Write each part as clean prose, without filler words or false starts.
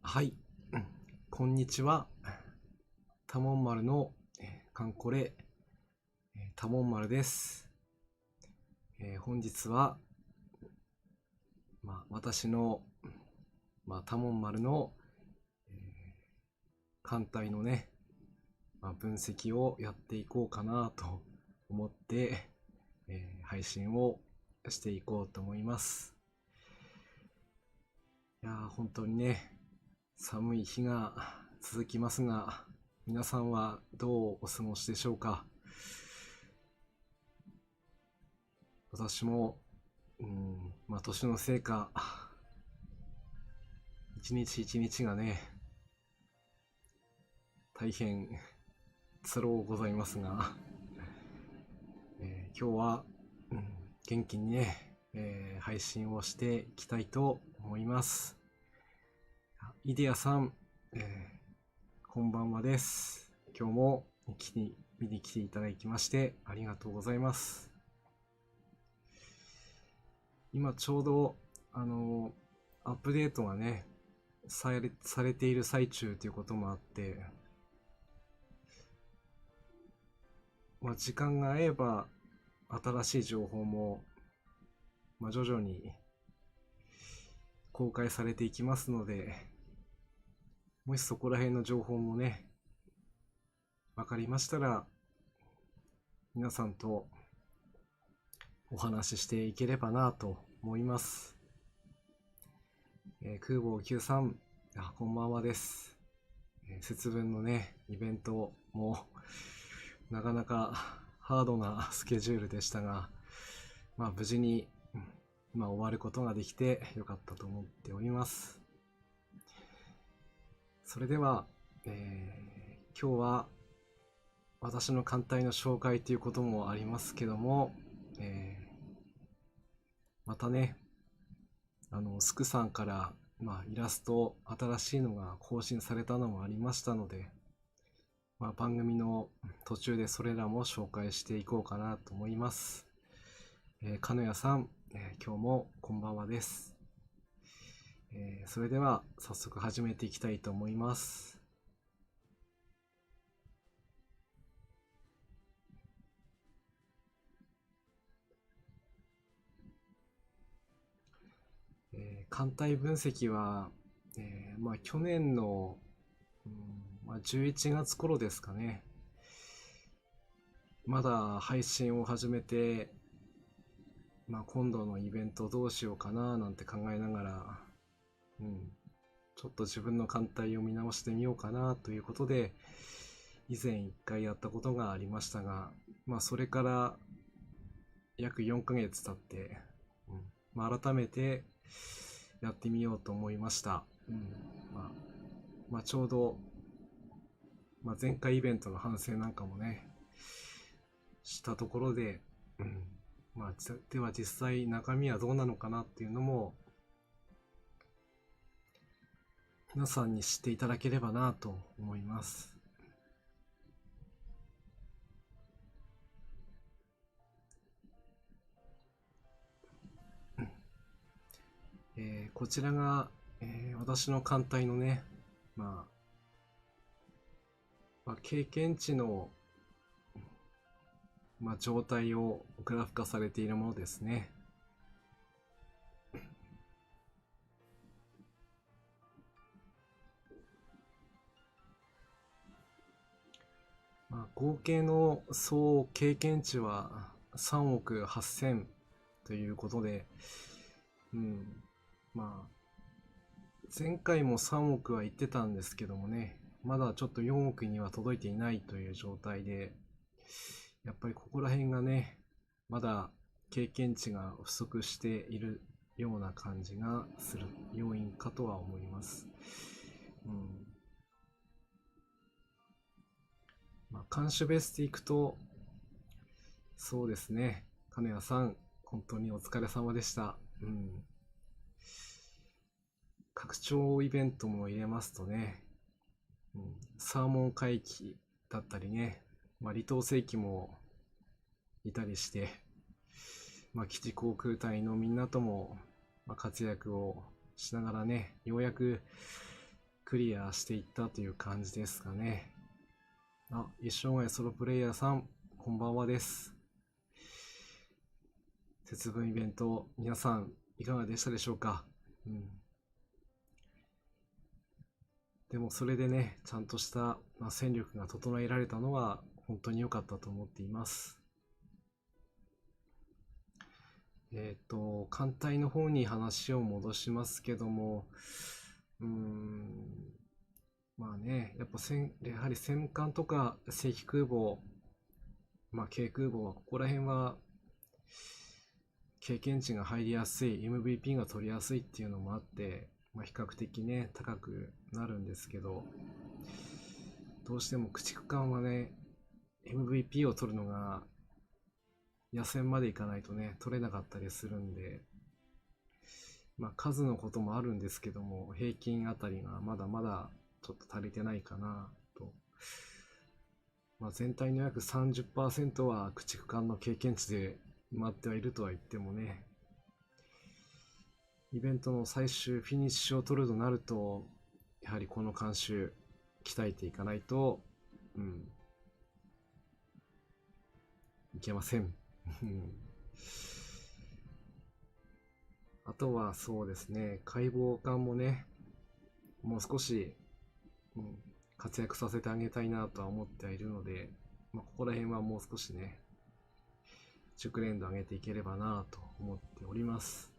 はい、こんにちは。タモン丸のカンコレ、タモン丸です。本日は、私の、タモン丸の、艦隊のね、分析をやっていこうかなと思って、配信をしていこうと思います。いやー、本当にね、寒い日が続きますが、皆さんはどうお過ごしでしょうか。私も、年のせいか、一日一日がね、大変辛うございますが、今日は、元気にね、配信をしていきたいと思います。イディアさん、こんばんはです。今日も見に来ていただきましてありがとうございます。今ちょうど、アップデートがね、されている最中ということもあって、時間が合えば新しい情報も、徐々に公開されていきますので、もしそこら辺の情報もね、わかりましたら、皆さんとお話ししていければなと思います。空母93さん、こんばんはです。節分のね、イベントもなかなかハードなスケジュールでしたが、無事に、終わることができてよかったと思っております。それでは、今日は私の艦隊の紹介ということもありますけども、またね、スクさんから、イラスト新しいのが更新されたのもありましたので、番組の途中でそれらも紹介していこうかなと思います。金谷さん、今日もこんばんはです。それでは早速始めていきたいと思います。艦隊分析は、去年の、11月頃ですかね。まだ配信を始めて、今度のイベントどうしようかななんて考えながら、ちょっと自分の艦隊を見直してみようかなということで、以前一回やったことがありましたが、それから約4ヶ月経って、改めてやってみようと思いました。ちょうど、前回イベントの反省なんかもね、したところで、では実際中身はどうなのかなっていうのも、皆さんに知っていただければなと思います。こちらが、私の艦隊のね、経験値の、状態をグラフ化されているものですね。合計の総経験値は3億8000ということで、前回も3億は言ってたんですけどもね、まだちょっと4億には届いていないという状態で、やっぱりここら辺がね、まだ経験値が不足しているような感じがする要因かとは思います。監視ベースでいくと、そうですね、金谷さん、本当にお疲れ様でした。拡張イベントも入れますとね、サーモン回帰だったりね、離島世紀もいたりして、基地航空隊のみんなとも、活躍をしながらね、ようやくクリアしていったという感じですかね。一生涯ソロプレイヤーさん、こんばんはです。節分イベント、皆さんいかがでしたでしょうか。でもそれでね、ちゃんとした、戦力が整えられたのは本当に良かったと思っています。艦隊の方に話を戻しますけども、まあね、やはり戦艦とか正規空母、軽空母はここら辺は経験値が入りやすい、MVP が取りやすいっていうのもあって、比較的ね、高くなるんですけど、どうしても駆逐艦はね、MVP を取るのが野戦までいかないとね、取れなかったりするんで、数のこともあるんですけども、平均あたりがまだまだちょっと足りてないかなと。全体の約 30% は駆逐艦の経験値で埋まってはいるとは言ってもね、イベントの最終フィニッシュを取るとなると、やはりこの監修鍛えていかないと、いけません。あとはそうですね、解剖艦もね、もう少し、活躍させてあげたいなとは思ってはいるので、ここら辺はもう少しね、熟練度上げていければなと思っております。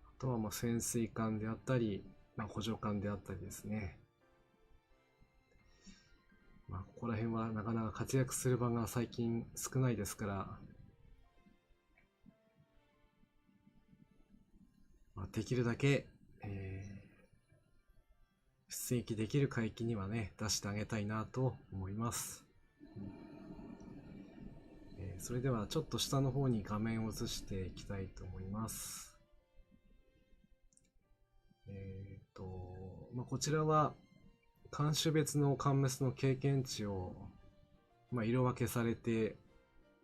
あとは潜水艦であったり、補助艦であったりですね。ここら辺はなかなか活躍する場が最近少ないですから、できるだけ、出撃できる海域にはね、出してあげたいなと思います。それではちょっと下の方に画面を移していきたいと思います。こちらは艦種別の艦メスの経験値を、色分けされて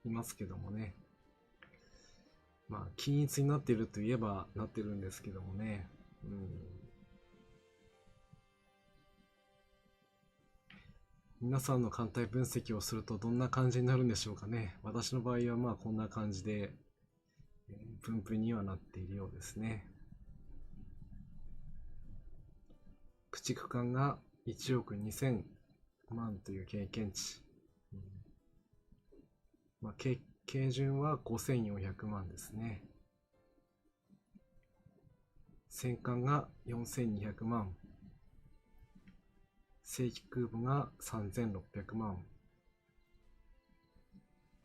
いますけどもね、均一になっているといえばなってるんですけどもね、皆さんの艦隊分析をするとどんな感じになるんでしょうかね。私の場合はこんな感じで分布にはなっているようですね。駆逐艦が1億2000万という経験値、経順は5400万ですね。戦艦が4200万、正規空母が3600万、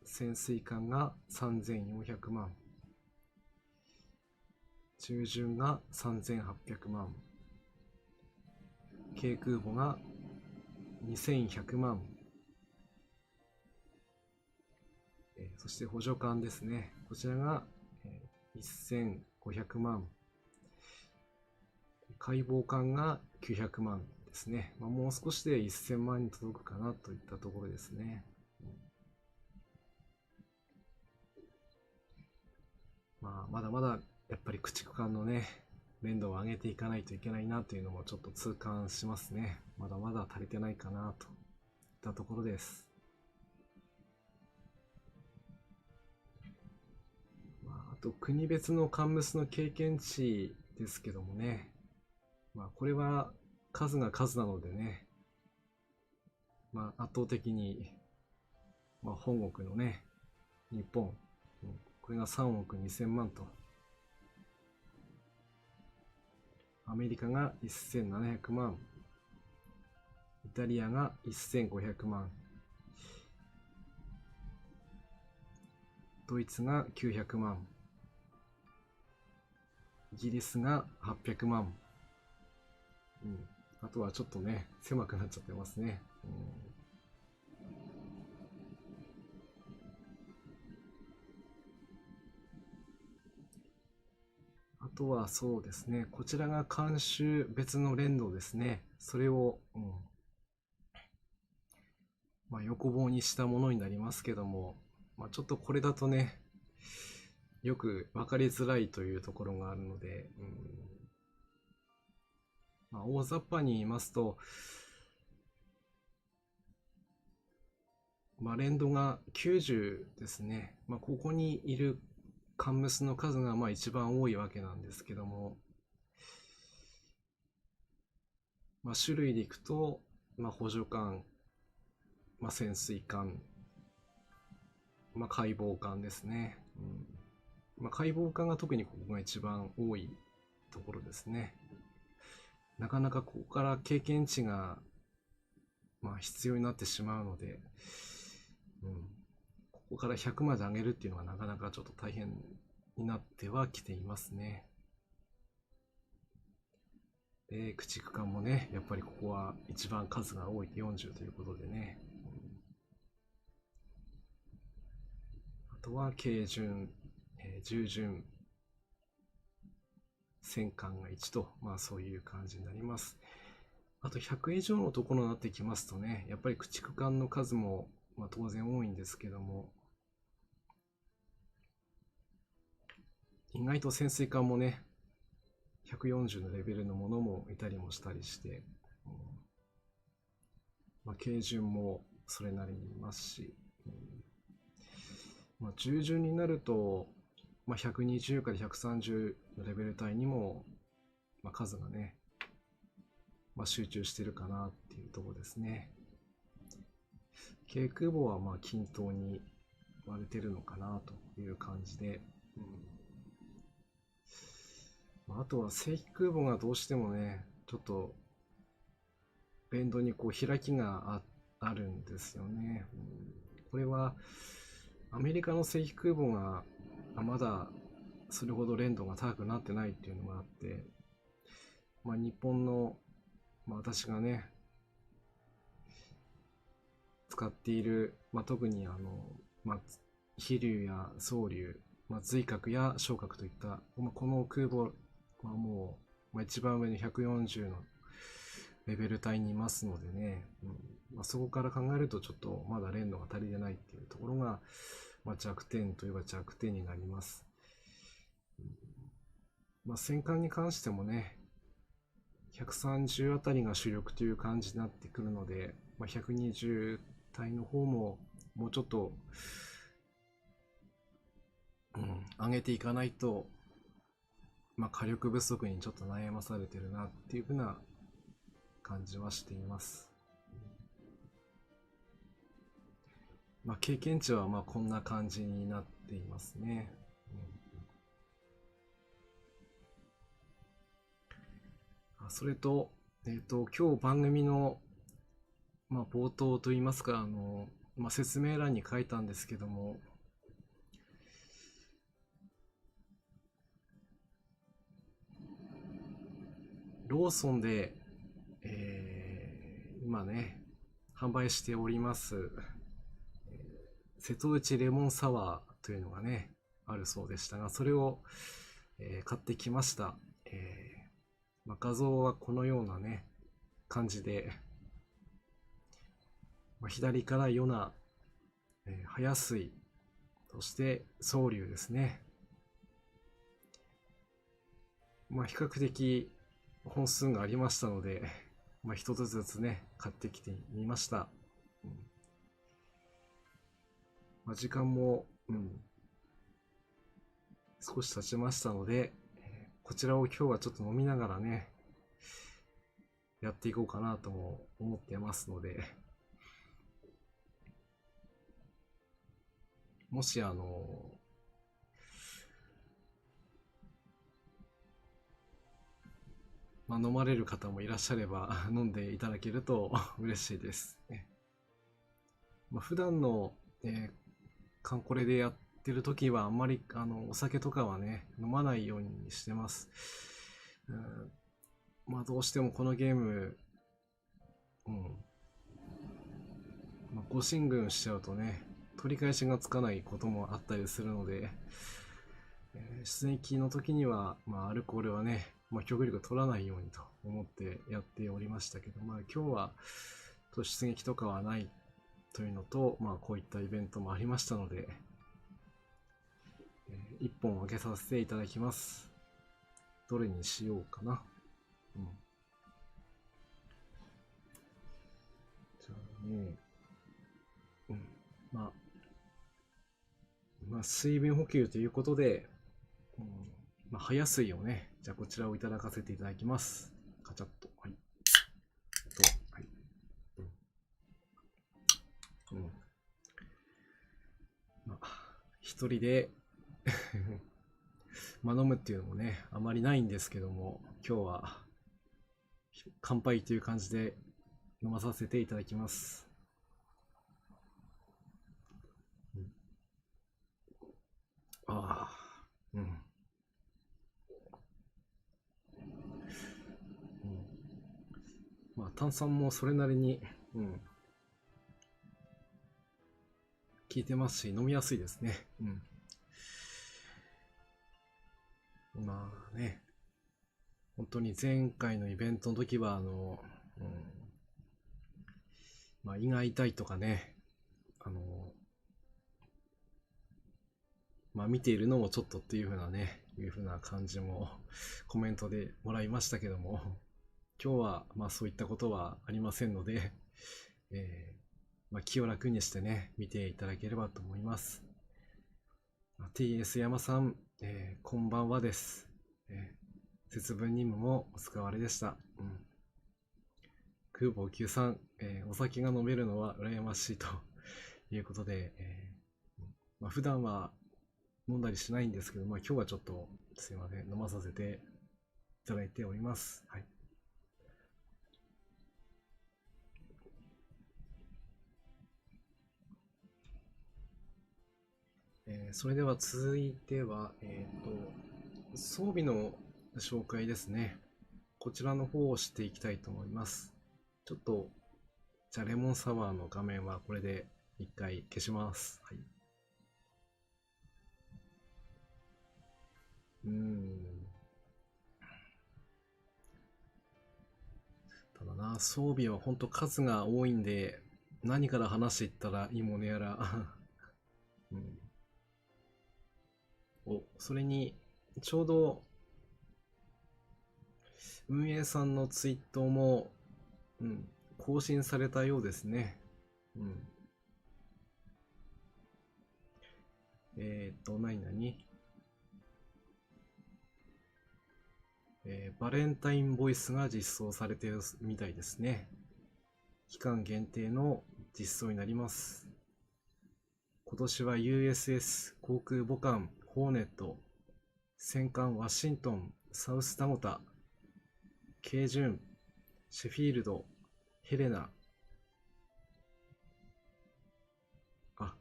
潜水艦が3400万、中順が3800万、軽空母が2100万、そして補助艦ですね。こちらが1500万、解剖艦が900万ですね。もう少しで1000万に届くかなといったところですね。まだまだやっぱり駆逐艦のね、連度を上げていかないといけないなというのもちょっと痛感しますね。まだまだ足りてないかなといったところです。あと国別の艦ムスの経験値ですけどもね、これは数が数なのでね、圧倒的に、本国のね、日本、これが3億2000万と、アメリカが1700万、イタリアが1500万、ドイツが900万、イギリスが800万、あとはちょっとね、狭くなっちゃってますね。あとはそうですね、こちらが監修別の連動ですね。それを、横棒にしたものになりますけども、ちょっとこれだとね、よく分かりづらいというところがあるので、大雑把に言いますと、連動が90ですね。ここにいるカンムスの数が一番多いわけなんですけども、種類でいくと、補助管、潜水艦、解剖艦ですね。解剖艦が特にここが一番多いところですね。なかなかここから経験値が、必要になってしまうので、ここから100まで上げるっていうのはなかなかちょっと大変になってはきていますね。で、駆逐艦もね、やっぱりここは一番数が多い40ということでね。あとは軽巡、重巡、戦艦が1と、そういう感じになります。あと100以上のところになってきますとね、やっぱり駆逐艦の数も、当然多いんですけども、意外と潜水艦もね、140のレベルのものもいたりもしたりして、軽巡もそれなりにいますし、重巡になると、120から130のレベル帯にも、数がね、集中してるかなっていうところですね。軽空母は均等に割れてるのかなという感じで、あとは正規空母がどうしてもね、ちょっと連動にこう開きがあるんですよね。これはアメリカの正規空母がまだそれほど連動が高くなってないっていうのがあって、日本の、私がね使っている、特に飛龍や双龍、髄核や小核といった、この空母はもう、一番上の140のレベル帯にいますのでね、そこから考えるとちょっとまだ連動が足りてないっていうところが、弱点といえば弱点になります。戦艦に関してもね、130あたりが主力という感じになってくるので、120体の方ももうちょっと、上げていかないと、火力不足にちょっと悩まされてるなっていうふうな感じはしています。経験値はこんな感じになっていますね。それと、今日番組の、冒頭といいますか、説明欄に書いたんですけども、ローソンで、今ね、販売しております、瀬戸内レモンサワーというのがね、あるそうでしたが、それを、買ってきました。画像はこのようなね、感じで、左からヨナ、早水、そして双龍ですね。比較的本数がありましたので、一つずつね、買ってきてみました。時間も、少し経ちましたので、こちらを今日はちょっと飲みながらね、やっていこうかなとも思ってますので、もし飲まれる方もいらっしゃれば飲んでいただけると嬉しいです。普段の、カンコレでやってる時はあんまりお酒とかはね飲まないようにしてます。どうしてもこのゲーム、ご進軍しちゃうとね取り返しがつかないこともあったりするので、出撃の時には、アルコールはね、極力取らないようにと思ってやっておりましたけど、今日は出撃とかはないというのと、こういったイベントもありましたので、1本開けさせていただきます。どれにしようかな。うん、まあ、水分補給ということで、早水をね、じゃあこちらをいただかせていただきます。カチャッと。はい。はい。一人で飲むっていうのもね、あまりないんですけども、今日は乾杯という感じで飲まさせていただきます。ああ、うん。炭酸もそれなりに、効いてますし、飲みやすいですね。まあね、本当に前回のイベントの時は、胃が痛いとかね、見ているのもちょっとっていう風な感じもコメントでもらいましたけども、今日はそういったことはありませんので、気を楽にしてね、見ていただければと思います。TS 山さん、こんばんはです。節分任務もお疲れでした。空母93、お酒が飲めるのは羨ましいということで、普段は飲んだりしないんですけど、今日はちょっとすいません、飲まさせていただいております。はい。それでは続いては、装備の紹介ですね。こちらの方をしていきたいと思います。ちょっと、じゃあレモンサワーの画面はこれで一回消します。はい。ただな、装備は本当数が多いんで、何から話していったらいいものやら。それに、ちょうど運営さんのツイートも、更新されたようですね。何バレンタインボイスが実装されているみたいですね。期間限定の実装になります。今年は USS 航空母艦ホーネット、戦艦ワシントン、サウスダコタ、ケイジュン、シェフィールド、ヘレナ、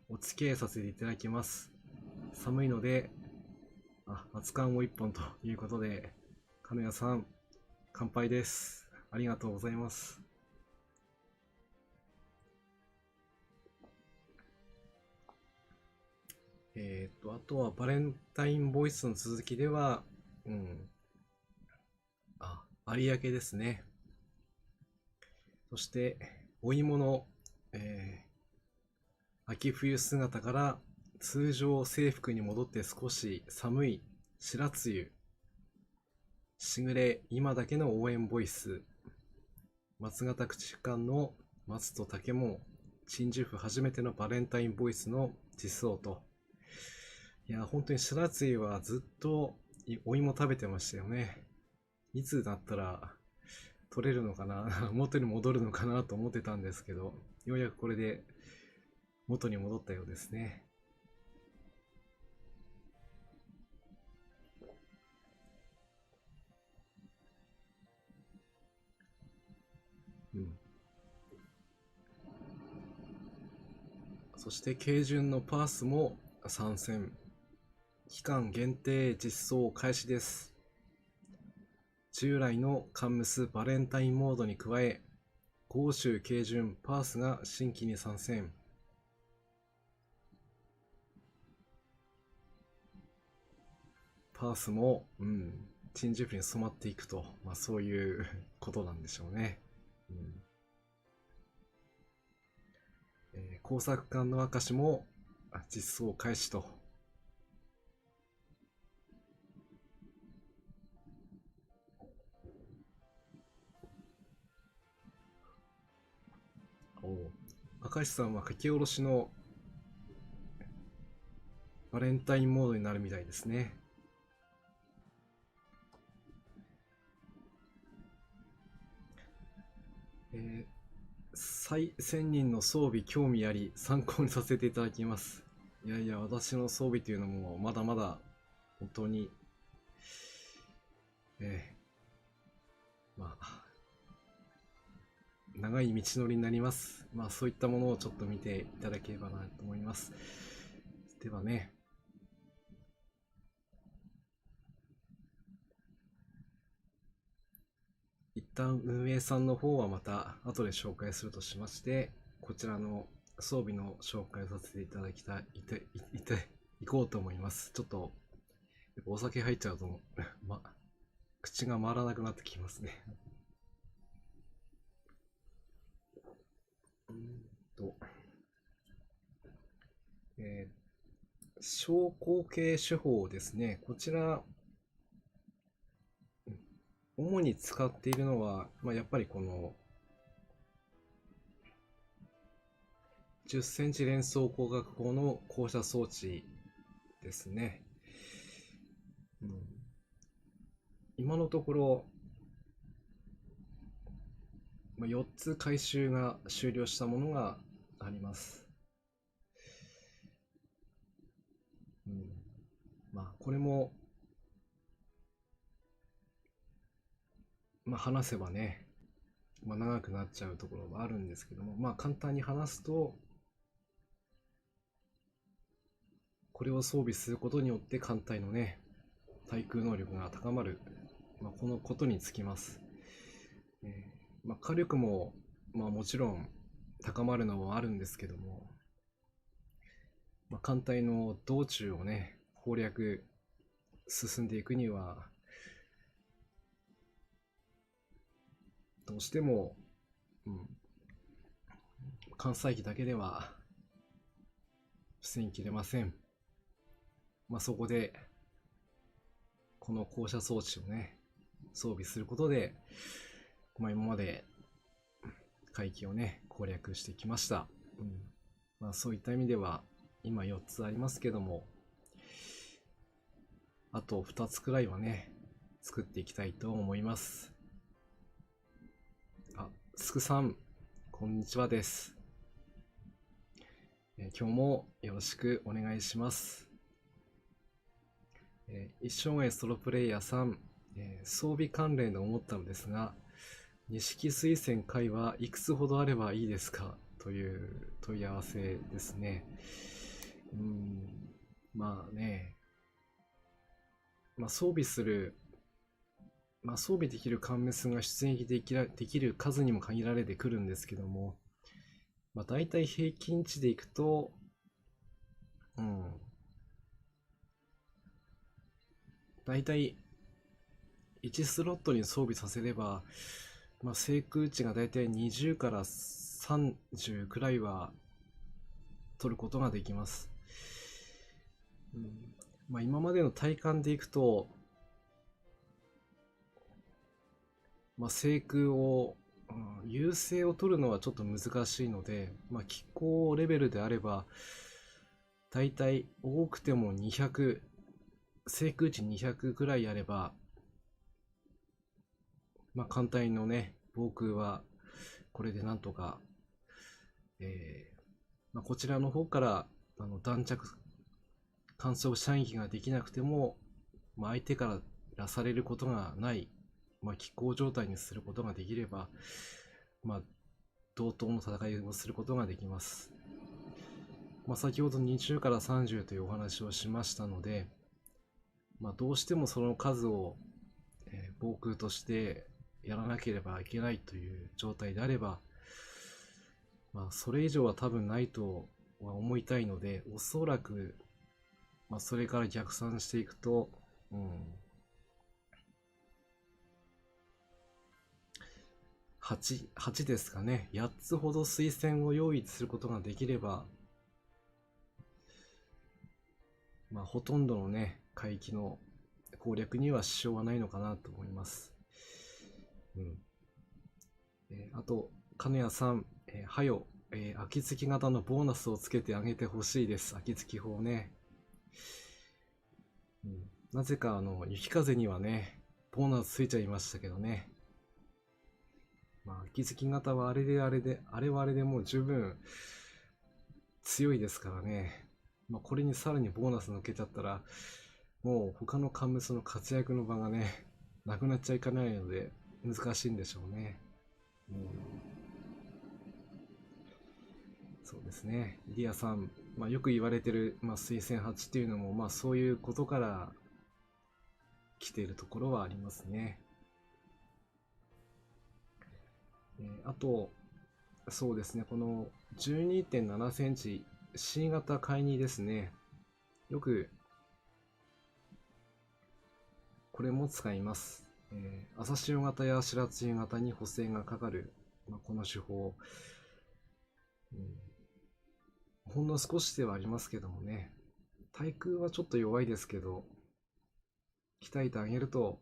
お付き合いさせていただきます。寒いので、熱燗を一本ということで、金谷さん、乾杯です。ありがとうございます。あとはバレンタインボイスの続きでは、有明ですね。そして、お芋の、秋冬姿から通常制服に戻って少し寒い白露しぐれ今だけの応援ボイス松形駆逐艦の松と竹も鎮守府初めてのバレンタインボイスの実装と、いや本当に白露はずっとお芋食べてましたよね。いつだったら取れるのかな元に戻るのかなと思ってたんですけど、ようやくこれで元に戻ったようですね。そして軽順のパースも参戦。期間限定実装開始です。従来のカンムスバレンタインモードに加え、豪州軽順パースが新規に参戦。パースも、鎮守府に染まっていくと、そういうことなんでしょうね。工作艦の証も実装開始と。明石さんは書き下ろしのバレンタインモードになるみたいですね。最1000人の装備興味あり参考にさせていただきます。いやいや、私の装備というのもまだまだ本当に、まあ、長い道のりになります。まあそういったものをちょっと見ていただければなと思います。ではね、一旦運営さんの方はまた後で紹介するとしまして、こちらの装備の紹介をさせていただきたい、いこうと思います。ちょっと、お酒入っちゃうと、口が回らなくなってきますね。と、昇降系手法ですね。こちら、主に使っているのは、やっぱりこの10センチ連装光学光の降射装置ですね。今のところ、4つ回収が終了したものがあります。これも、話せばね、長くなっちゃうところはあるんですけども、簡単に話すと、これを装備することによって艦隊のね、対空能力が高まる、このことにつきます。火力も、もちろん高まるのもあるんですけども、艦隊の道中をね、攻略進んでいくには、どうしても、艦載機だけでは防ぎきれません。そこで、この降車装置をね、装備することで、今まで海域をね、攻略してきました。そういった意味では、今4つありますけども、あと2つくらいはね、作っていきたいと思います。すくさん、こんにちはです。今日もよろしくお願いします。一生涯ソロプレイヤーさん、装備関連で思ったのですが、錦水仙回はいくつほどあればいいですかという問い合わせですね。装備する、装備できるカンメスが出撃できる数にも限られてくるんですけども、大体平均値でいくと、大体1スロットに装備させれば、制空値が大体20から30くらいは取ることができます。今までの体感でいくと、制空を、優勢を取るのはちょっと難しいので、機構レベルであれば、大体多くても200、制空値200くらいあれば、艦隊のね、防空はこれでなんとか、こちらの方から弾着乾燥射撃ができなくても、相手からされることがない、機構状態にすることができれば、同等の戦いをすることができます。先ほど20から30というお話をしましたので、どうしてもその数を、防空としてやらなければいけないという状態であれば、それ以上は多分ないとは思いたいので、おそらく、それから逆算していくと、8ですかね。8つほど推薦を用意することができれば、ほとんどのね、海域の攻略には支障はないのかなと思います。あと、金谷さん、はよ、秋月型のボーナスをつけてあげてほしいです。秋月砲ね。なぜか雪風にはね、ボーナスついちゃいましたけどね。まあ、秋月型はあれはあれでもう十分強いですからね。まあ、これにさらにボーナス抜けちゃったら、もう他のカンムスの活躍の場がね、なくなっちゃいかないので、難しいんでしょうね。そうですね。リアさん、まあ、よく言われてる、まあ、推薦8っていうのも、まあ、そういうことから来ているところはありますね。あと、そうですね、この 12.7 センチ C 型買いにですね、よくこれも使います。朝潮型や白露型に補正がかかる、まあ、この手法、ほんの少しではありますけどもね、対空はちょっと弱いですけど、鍛えてあげると、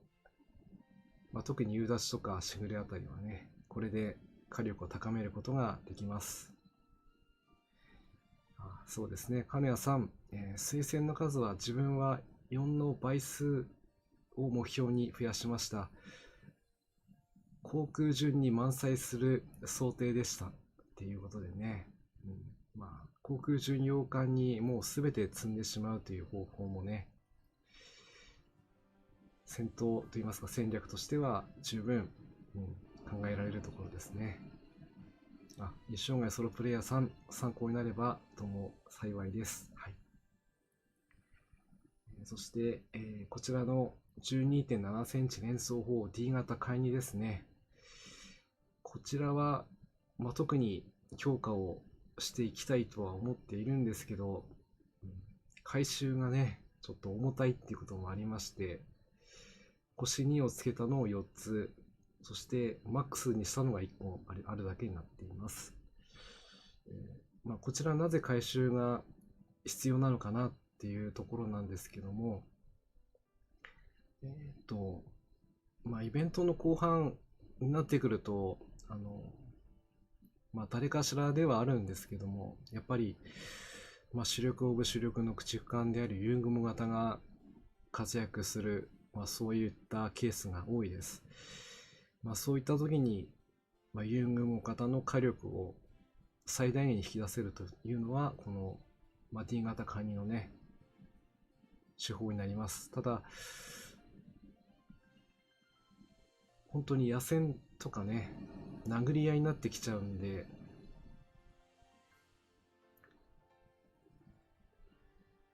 まあ、特に夕立とかしぐれあたりはね、これで火力を高めることができます。そうですね、金谷さん、推薦の数は自分は4の倍数を目標に増やしました。航空順に満載する想定でしたっていうことでね、まあ、航空巡洋艦にもう全て積んでしまうという方法もね、戦闘といいますか戦略としては十分、考えられるところですね。一生涯ソロプレイヤーさん、参考になればとも幸いです。はい。そして、こちらの 12.7 センチ連装砲 D 型買いにですね。こちらは、まあ、特に強化をしていきたいとは思っているんですけど、回収がね、ちょっと重たいっていうこともありまして、腰2をつけたのを4つ、そしてマックスにしたのが1個あるだけになっています。まあ、こちらなぜ回収が必要なのかなっていうところなんですけども、まあ、イベントの後半になってくると、まあ、誰かしらではあるんですけども、やっぱり、まあ、主力オブ主力の駆逐艦であるユングモ型が活躍する、まあ、そういったケースが多いです。まあ、そういった時に、まあ、ユングモ型の火力を最大限に引き出せるというのは、この、まあ、D 型カニのね、手法になります。ただ、本当に野戦とかね、殴り合いになってきちゃうんで、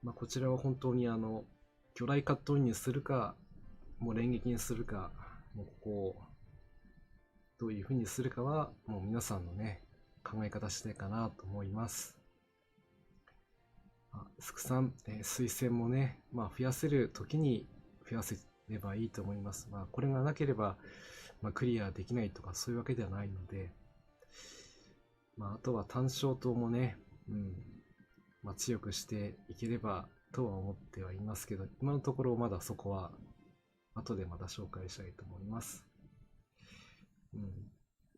まあ、こちらは本当に魚雷カットインにするか、もう連撃にするか、もうここをどういう風にするかは、もう皆さんのね、考え方次第かなと思います。スクさん、推薦もね、まあ、増やせる時に増やせればいいと思います。まあ、これがなければ、まあ、クリアできないとかそういうわけではないので、まあ、あとは単勝灯もね、まあ、強くしていければとは思ってはいますけど、今のところまだそこは後でまた紹介したいと思います。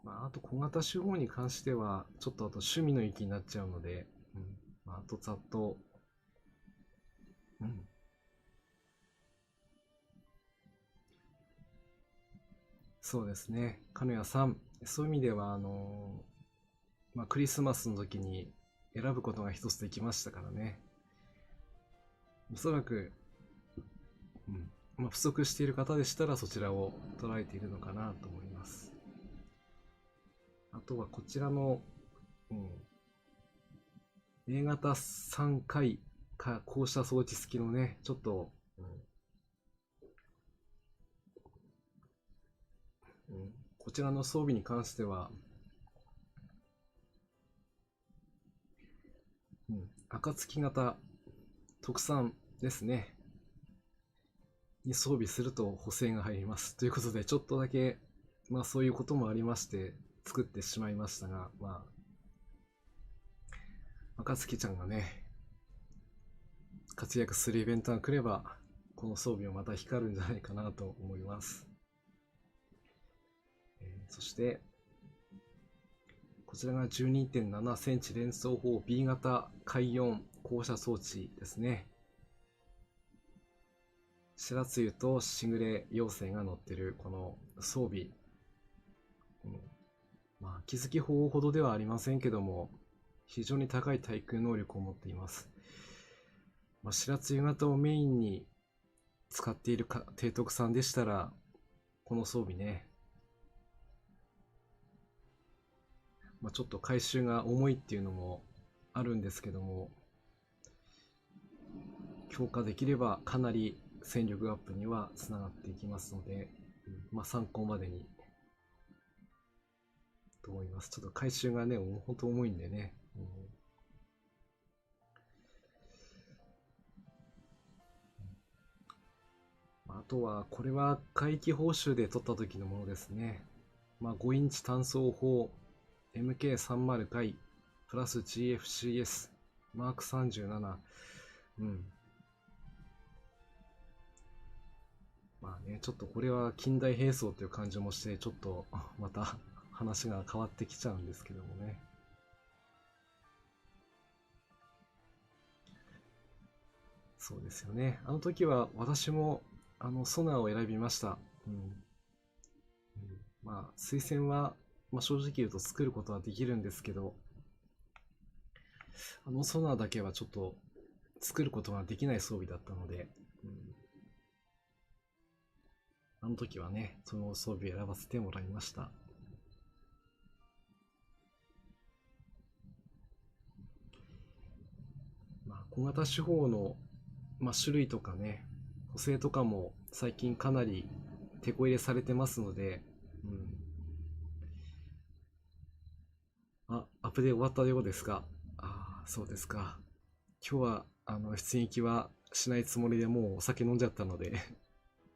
まあ、あと小型手法に関しては、ちょっとあと趣味の域になっちゃうので、まあ、あとざっと、そうですね。金谷さん、そういう意味では、まあ、クリスマスの時に選ぶことが一つできましたからね。おそらく、まあ、不足している方でしたらそちらを捉えているのかなと思います。あとはこちらの、A 型3回かこうした装置付きのね、ちょっと、こちらの装備に関しては、暁型特産ですね。に装備すると補正が入ります。ということで、ちょっとだけ、まあそういうこともありまして、作ってしまいましたが、まあ、暁ちゃんがね、活躍するイベントが来れば、この装備をまた光るんじゃないかなと思います。そして、こちらが 12.7 センチ連装砲 B 型海4降射装置ですね。白露としぐれ妖精が乗ってるこの装備、まあ気づき砲ほどではありませんけども、非常に高い対空能力を持っています。まあ、白露型をメインに使っている提督さんでしたら、この装備ね、まあ、ちょっと回収が重いっていうのもあるんですけども、強化できればかなり戦力アップにはつながっていきますので、まあ、参考までにと思います。ちょっと回収がね、本当重いんでね。あとは、これは回帰報酬で取った時のものですね。まあ、5インチ単装砲 MK30 回プラス GFCS マーク37。まあね、ちょっとこれは近代兵装という感じもして、ちょっとまた話が変わってきちゃうんですけどもね。そうですよね。あの時は私もソナーを選びました。まあ、推薦は、まあ、正直言うと作ることはできるんですけど、ソナーだけはちょっと作ることができない装備だったので、あの時はね、その装備を選ばせてもらいました。まあ、小型手法の、まあ、種類とかね、補正とかも最近かなり手こ入れされてますので、アップデート終わったようですが、そうですか。今日は、出撃はしないつもりでもうお酒飲んじゃったので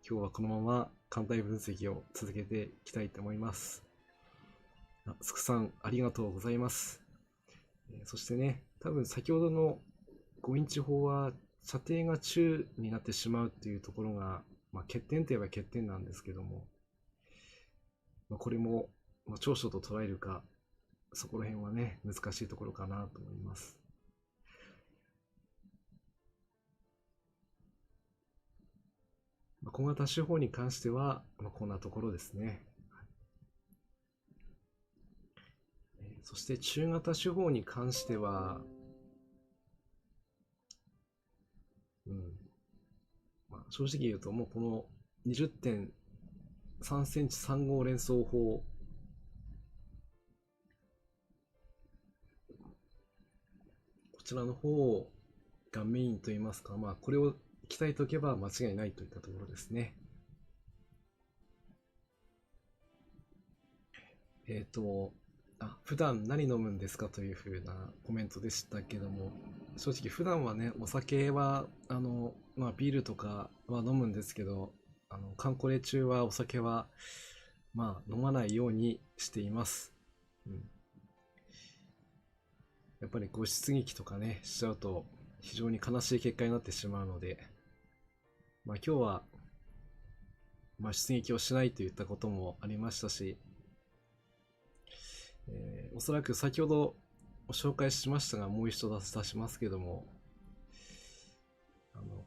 今日はこのまま艦隊分析を続けていきたいと思います。すくさん、ありがとうございます。そしてね、多分先ほどの5インチ砲は射程が中になってしまうっていうところが、まあ、欠点といえば欠点なんですけども、まあ、これも、まあ、長所と捉えるか、そこら辺はね、難しいところかなと思います。まあ、小型手法に関しては、まあ、こんなところですね。そして中型手法に関しては、まあ、正直言うともうこの 20.3 センチ3号連装砲、こちらの方がメインといいますか、まあこれを鍛えておけば間違いないといったところですね。普段何飲むんですかというふうなコメントでしたけども、正直普段はね、お酒は、まあビールとかは飲むんですけど、カンコレ中はお酒は、まあ飲まないようにしています。やっぱりこう出撃とかね、しちゃうと非常に悲しい結果になってしまうので、まあ今日は、まあ出撃をしないといったこともありましたし、おそらく先ほど紹介しましたが、もう一度出しますけども、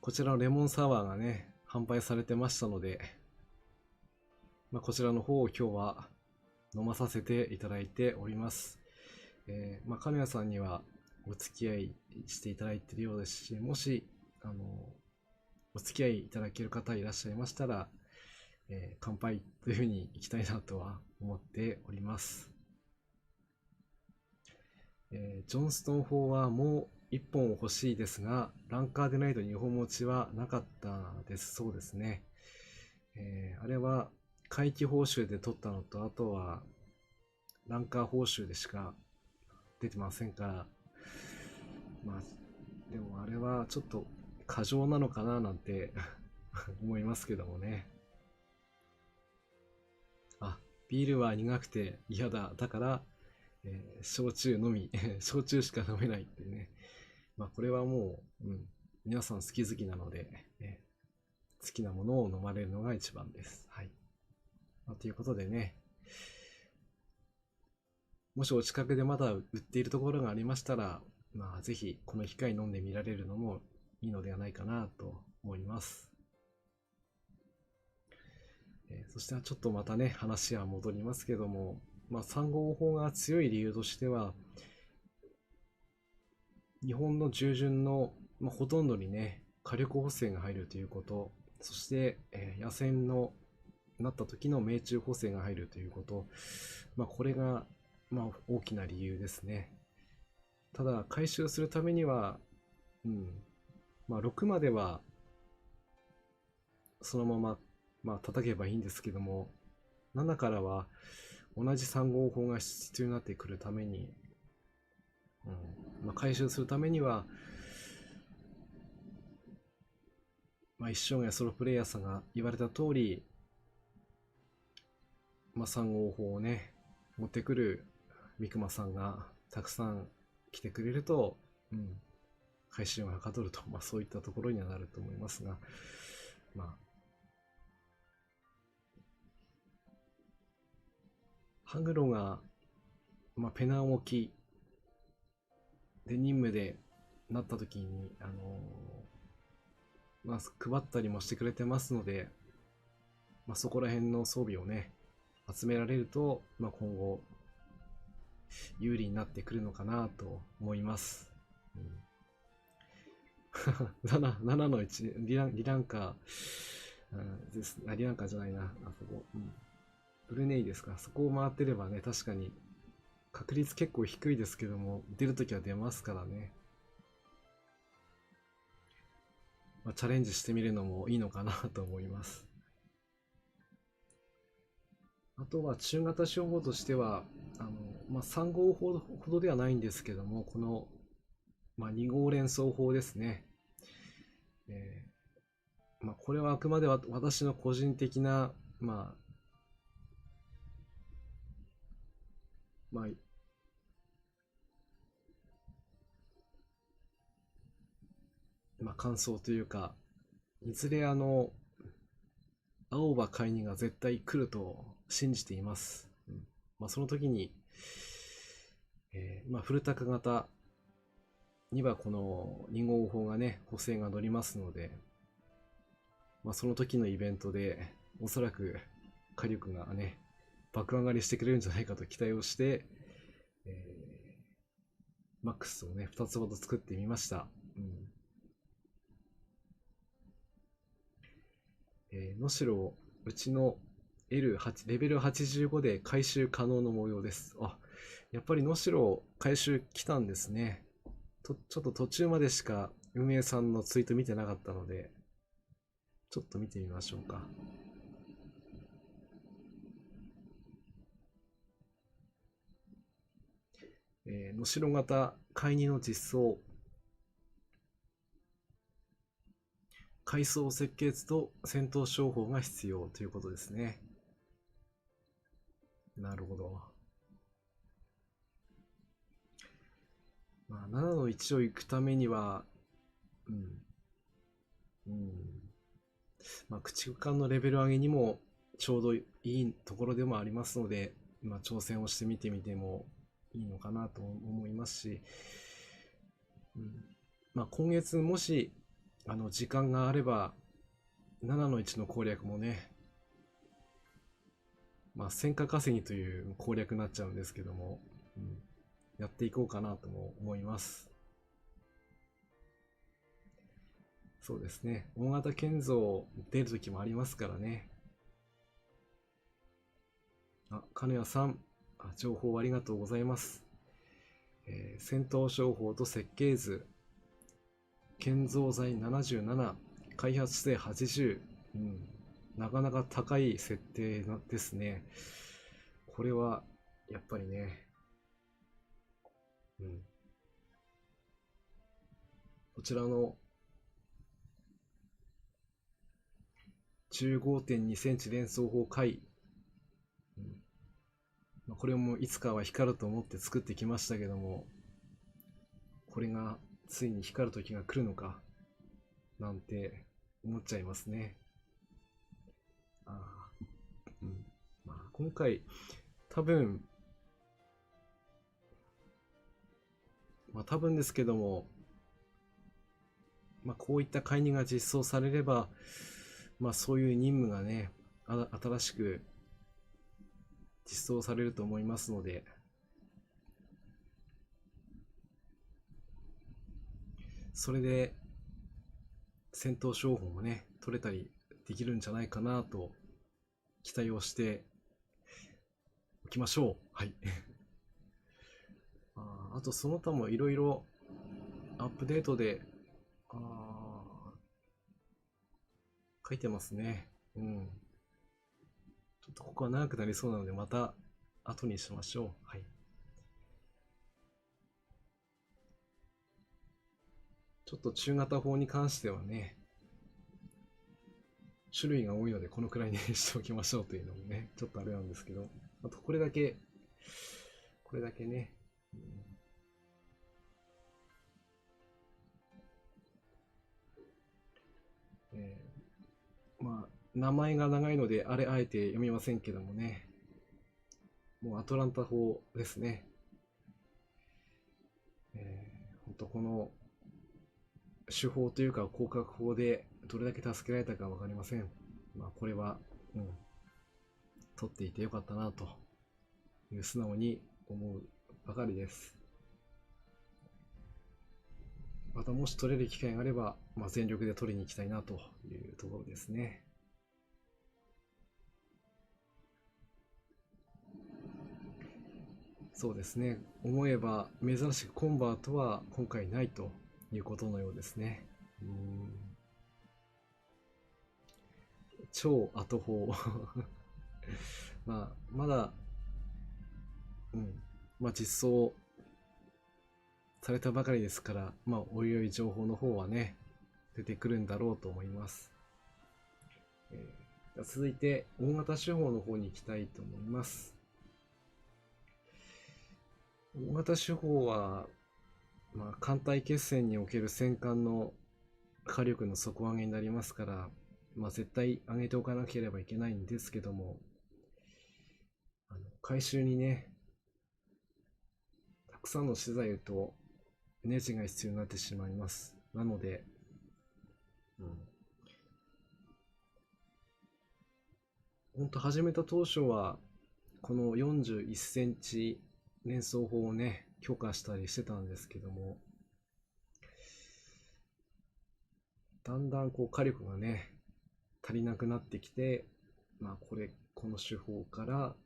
こちらのレモンサワーがね、販売されてましたので、まあ、こちらの方を今日は飲まさせていただいております。まあ、神谷さんにはお付き合いしていただいているようですし、もし、お付き合いいただける方いらっしゃいましたら、乾杯というふうにいきたいなとは思っております。ジョンストン砲はもう1本欲しいですが、ランカーでないと2本持ちはなかったです。そうですね。あれは回帰報酬で取ったのと、あとはランカー報酬でしか出てませんから、まあ、でもあれはちょっと過剰なのかななんて思いますけどもね。ビールは苦くて嫌だ。だから、焼酎のみ焼酎しか飲めないっていうね。まあこれはもう、皆さん好き好きなので、好きなものを飲まれるのが一番です。はい。ということでね、もしお近くでまだ売っているところがありましたら、まあ、ぜひこの機会飲んでみられるのもいいのではないかなと思います。そしてちょっとまたね、話は戻りますけども、まあ、3号法が強い理由としては、日本の従順の、まあ、ほとんどにね、火力補正が入るということ、そして、野戦のなった時の命中補正が入るということ、まあ、これが、まあ、大きな理由ですね。ただ、回収するためには、まあ、6まではそのまま、まあ、叩けばいいんですけども、7からは同じ3号法が必要になってくるために、まあ、回収するためには、まあ、一生涯ソロプレイヤーさんが言われた通り、まあ、3号法をね、持ってくる三熊さんがたくさん来てくれると、回収がはかどると、まあ、そういったところにはなると思いますが、まあ、ハグロが、まあ、ペナン沖で任務でなった時に、まあ、配ったりもしてくれてますので、まあ、そこら辺の装備をね、集められると、まあ、今後、有利になってくるのかなと思います。7の1、リランカ、です。リランカじゃないな、あそこ。ブルネイですか。そこを回ってればね、確かに、確率結構低いですけども、出るときは出ますからね。まあ、チャレンジしてみるのもいいのかなと思います。あとは中型商法としては、まあ、3号ほどではないんですけども、この、まあ、2号連想法ですね。まあ、これはあくまで私の個人的な、まあ、まあ、感想というか、いずれ青葉買いにが絶対来ると信じています。まあ、その時に、まあ、フルタカ型にはこの2号砲がね、補正が乗りますので、まあ、その時のイベントで、おそらく火力がね、爆上がりしてくれるんじゃないかと期待をして、マックスをね、2つほど作ってみました。能代、うちの L8、レベル85で回収可能の模様です。あ、やっぱり能代回収来たんですね。ちょっと途中までしか運営さんのツイート見てなかったので、ちょっと見てみましょうか。能代型買い2の実装。階層設計図と戦闘商法が必要ということですね。なるほど。まあ、7の1を行くためには、うん。うん。まあ、駆逐艦のレベル上げにもちょうどいいところでもありますので、まあ、挑戦をしてみてみてもいいのかなと思いますし、まあ、今月もし時間があれば7の1の攻略もね、まあ、戦果稼ぎという攻略になっちゃうんですけども、やっていこうかなとも思います。そうですね。大型建造出るときもありますからね。金谷さん、情報ありがとうございます。戦闘商法と設計図、建造材77、開発性80、なかなか高い設定ですね。これは、やっぱりね、こちらの 15.2 センチ連装法回、これもいつかは光ると思って作ってきましたけども、これがついに光る時が来るのか、なんて思っちゃいますね。まあ、今回、多分、多分ですけども、こういった介入が実装されれば、そういう任務がね、新しく実装されると思いますので、それで戦闘商法もね、取れたりできるんじゃないかなと期待をしておきましょう。はい。あとその他もいろいろアップデートで書いてますね。うん。ちょっとここは長くなりそうなので、また後にしましょう。はい。ちょっと中型砲に関してはね、種類が多いのでこのくらいにしておきましょうというのもね、ちょっとあれなんですけど、あとこれだけね、名前が長いのであれあえて読みませんけどもね、もうアトランタ砲ですね。本当この手法というか広角法でどれだけ助けられたか分かりません。これは、取っていてよかったなという素直に思うばかりです。またもし取れる機会があれば、全力で取りに行きたいなというところですね。そうですね。思えば珍しくコンバートは今回ないということのようですね。超後方まだ、実装されたばかりですから、おいおい情報の方はね、出てくるんだろうと思います。続いて、大型手法の方に行きたいと思います。大型手法は、艦隊決戦における戦艦の火力の底上げになりますから、絶対上げておかなければいけないんですけども、回収にね、たくさんの資材とネジが必要になってしまいます。なので、本当始めた当初は、この41センチ連装砲をね、強化したりしてたんですけども、だんだんこう火力がね、足りなくなってきて、この手法から、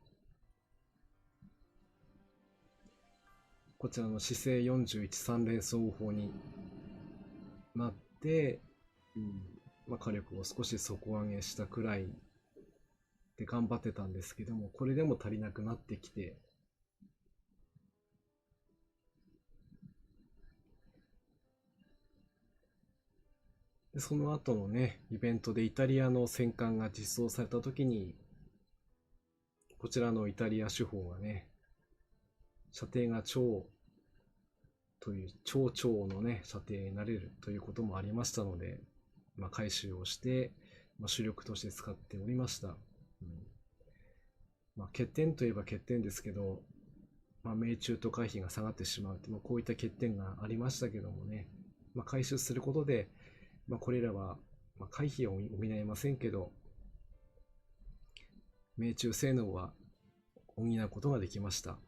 こちらの姿勢41三連装法になって、火力を少し底上げしたくらいで頑張ってたんですけども、これでも足りなくなってきて、でその後のね、イベントでイタリアの戦艦が実装された時に、こちらのイタリア手法がね、射程が超という超超のね、射程になれるということもありましたので、回収をして、主力として使っておりました。欠点といえば欠点ですけど、命中と回避が下がってしまうという、こういった欠点がありましたけどもね、回収することで、これらは、回避を補えませんけど、命中性能は補うことができました。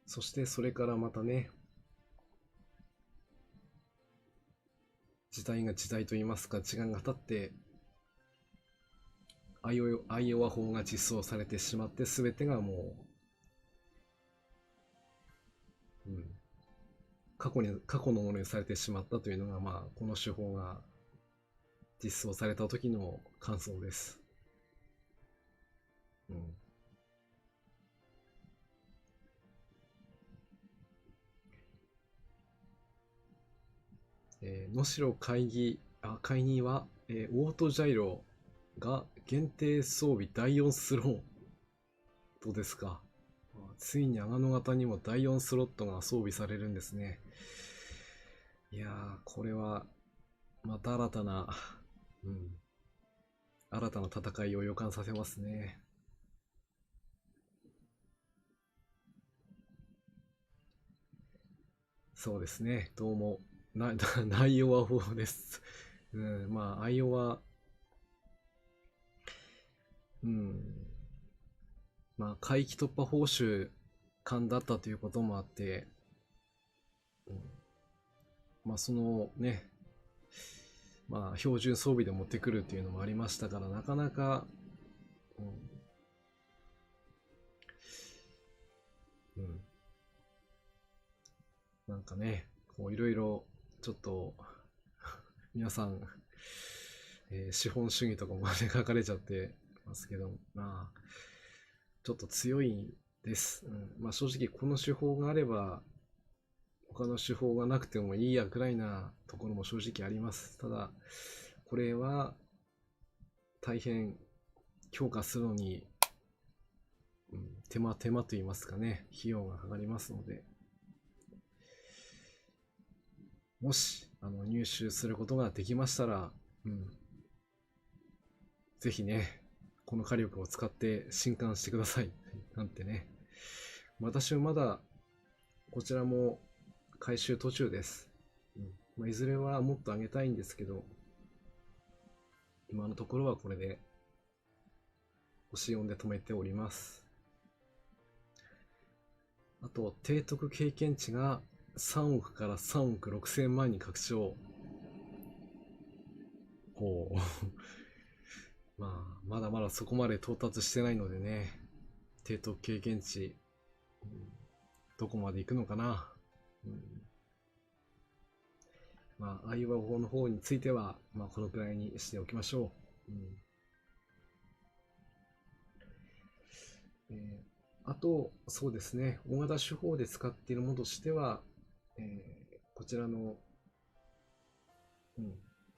そしてそれからまたね、時代が時代といいますか、時間が経って、アイオワ法が実装されてしまって、全てがもう、過去のものにされてしまったというのが、この手法が実装された時の感想です。能代会議は、オートジャイロが限定装備第4スロットですか。ついに阿賀野型にも第4スロットが装備されるんですね。いやー、これはまた新たな、新たな戦いを予感させますね。そうですね。どうも、内容は豊富です。うん、まあ、アイオワ、うん、まあ、回帰突破報酬間だったということもあって、うん、まあ、そのね、まあ、標準装備で持ってくるっていうのもありましたから、なかなか、うん、うん、なんかね、こういろいろ、ちょっと、皆さん、資本主義とかもね、書かれちゃってますけど、まあ、ちょっと強いです。うん、まあ、正直この手法があれば、他の手法がなくてもいいやくらいなところも正直あります。ただ、これは大変強化するのに、うん、手間と言いますかね、費用がかかりますので、もし入手することができましたら、うん、ぜひね、この火力を使って進化してください。なんてね。私はまだこちらも回収途中です。うんまあ、いずれはもっと上げたいんですけど、今のところはこれで星4で止めております。あと、提督経験値が3億から3億6千万に拡張。ほう。まあ、まだまだそこまで到達してないのでね、提督経験値、うん、どこまで行くのかな。うん、まあ、ああいう方の方については、まあ、このくらいにしておきましょう。あと、そうですね、大型手法で使っているものとしては、こちらの、うん、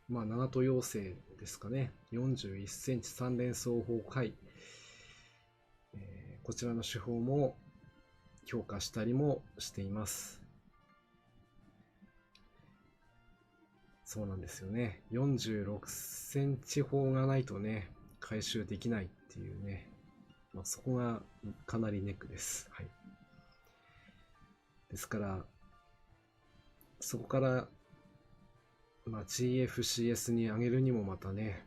まあ、七戸妖精ですかね、41センチ3連装法回、こちらの手法も強化したりもしています。そうなんですよね。46センチ砲がないとね、回収できないっていうね。まあ、そこがかなりネックです。はい。ですから、そこから、まあ、GFCS に上げるにもまたね、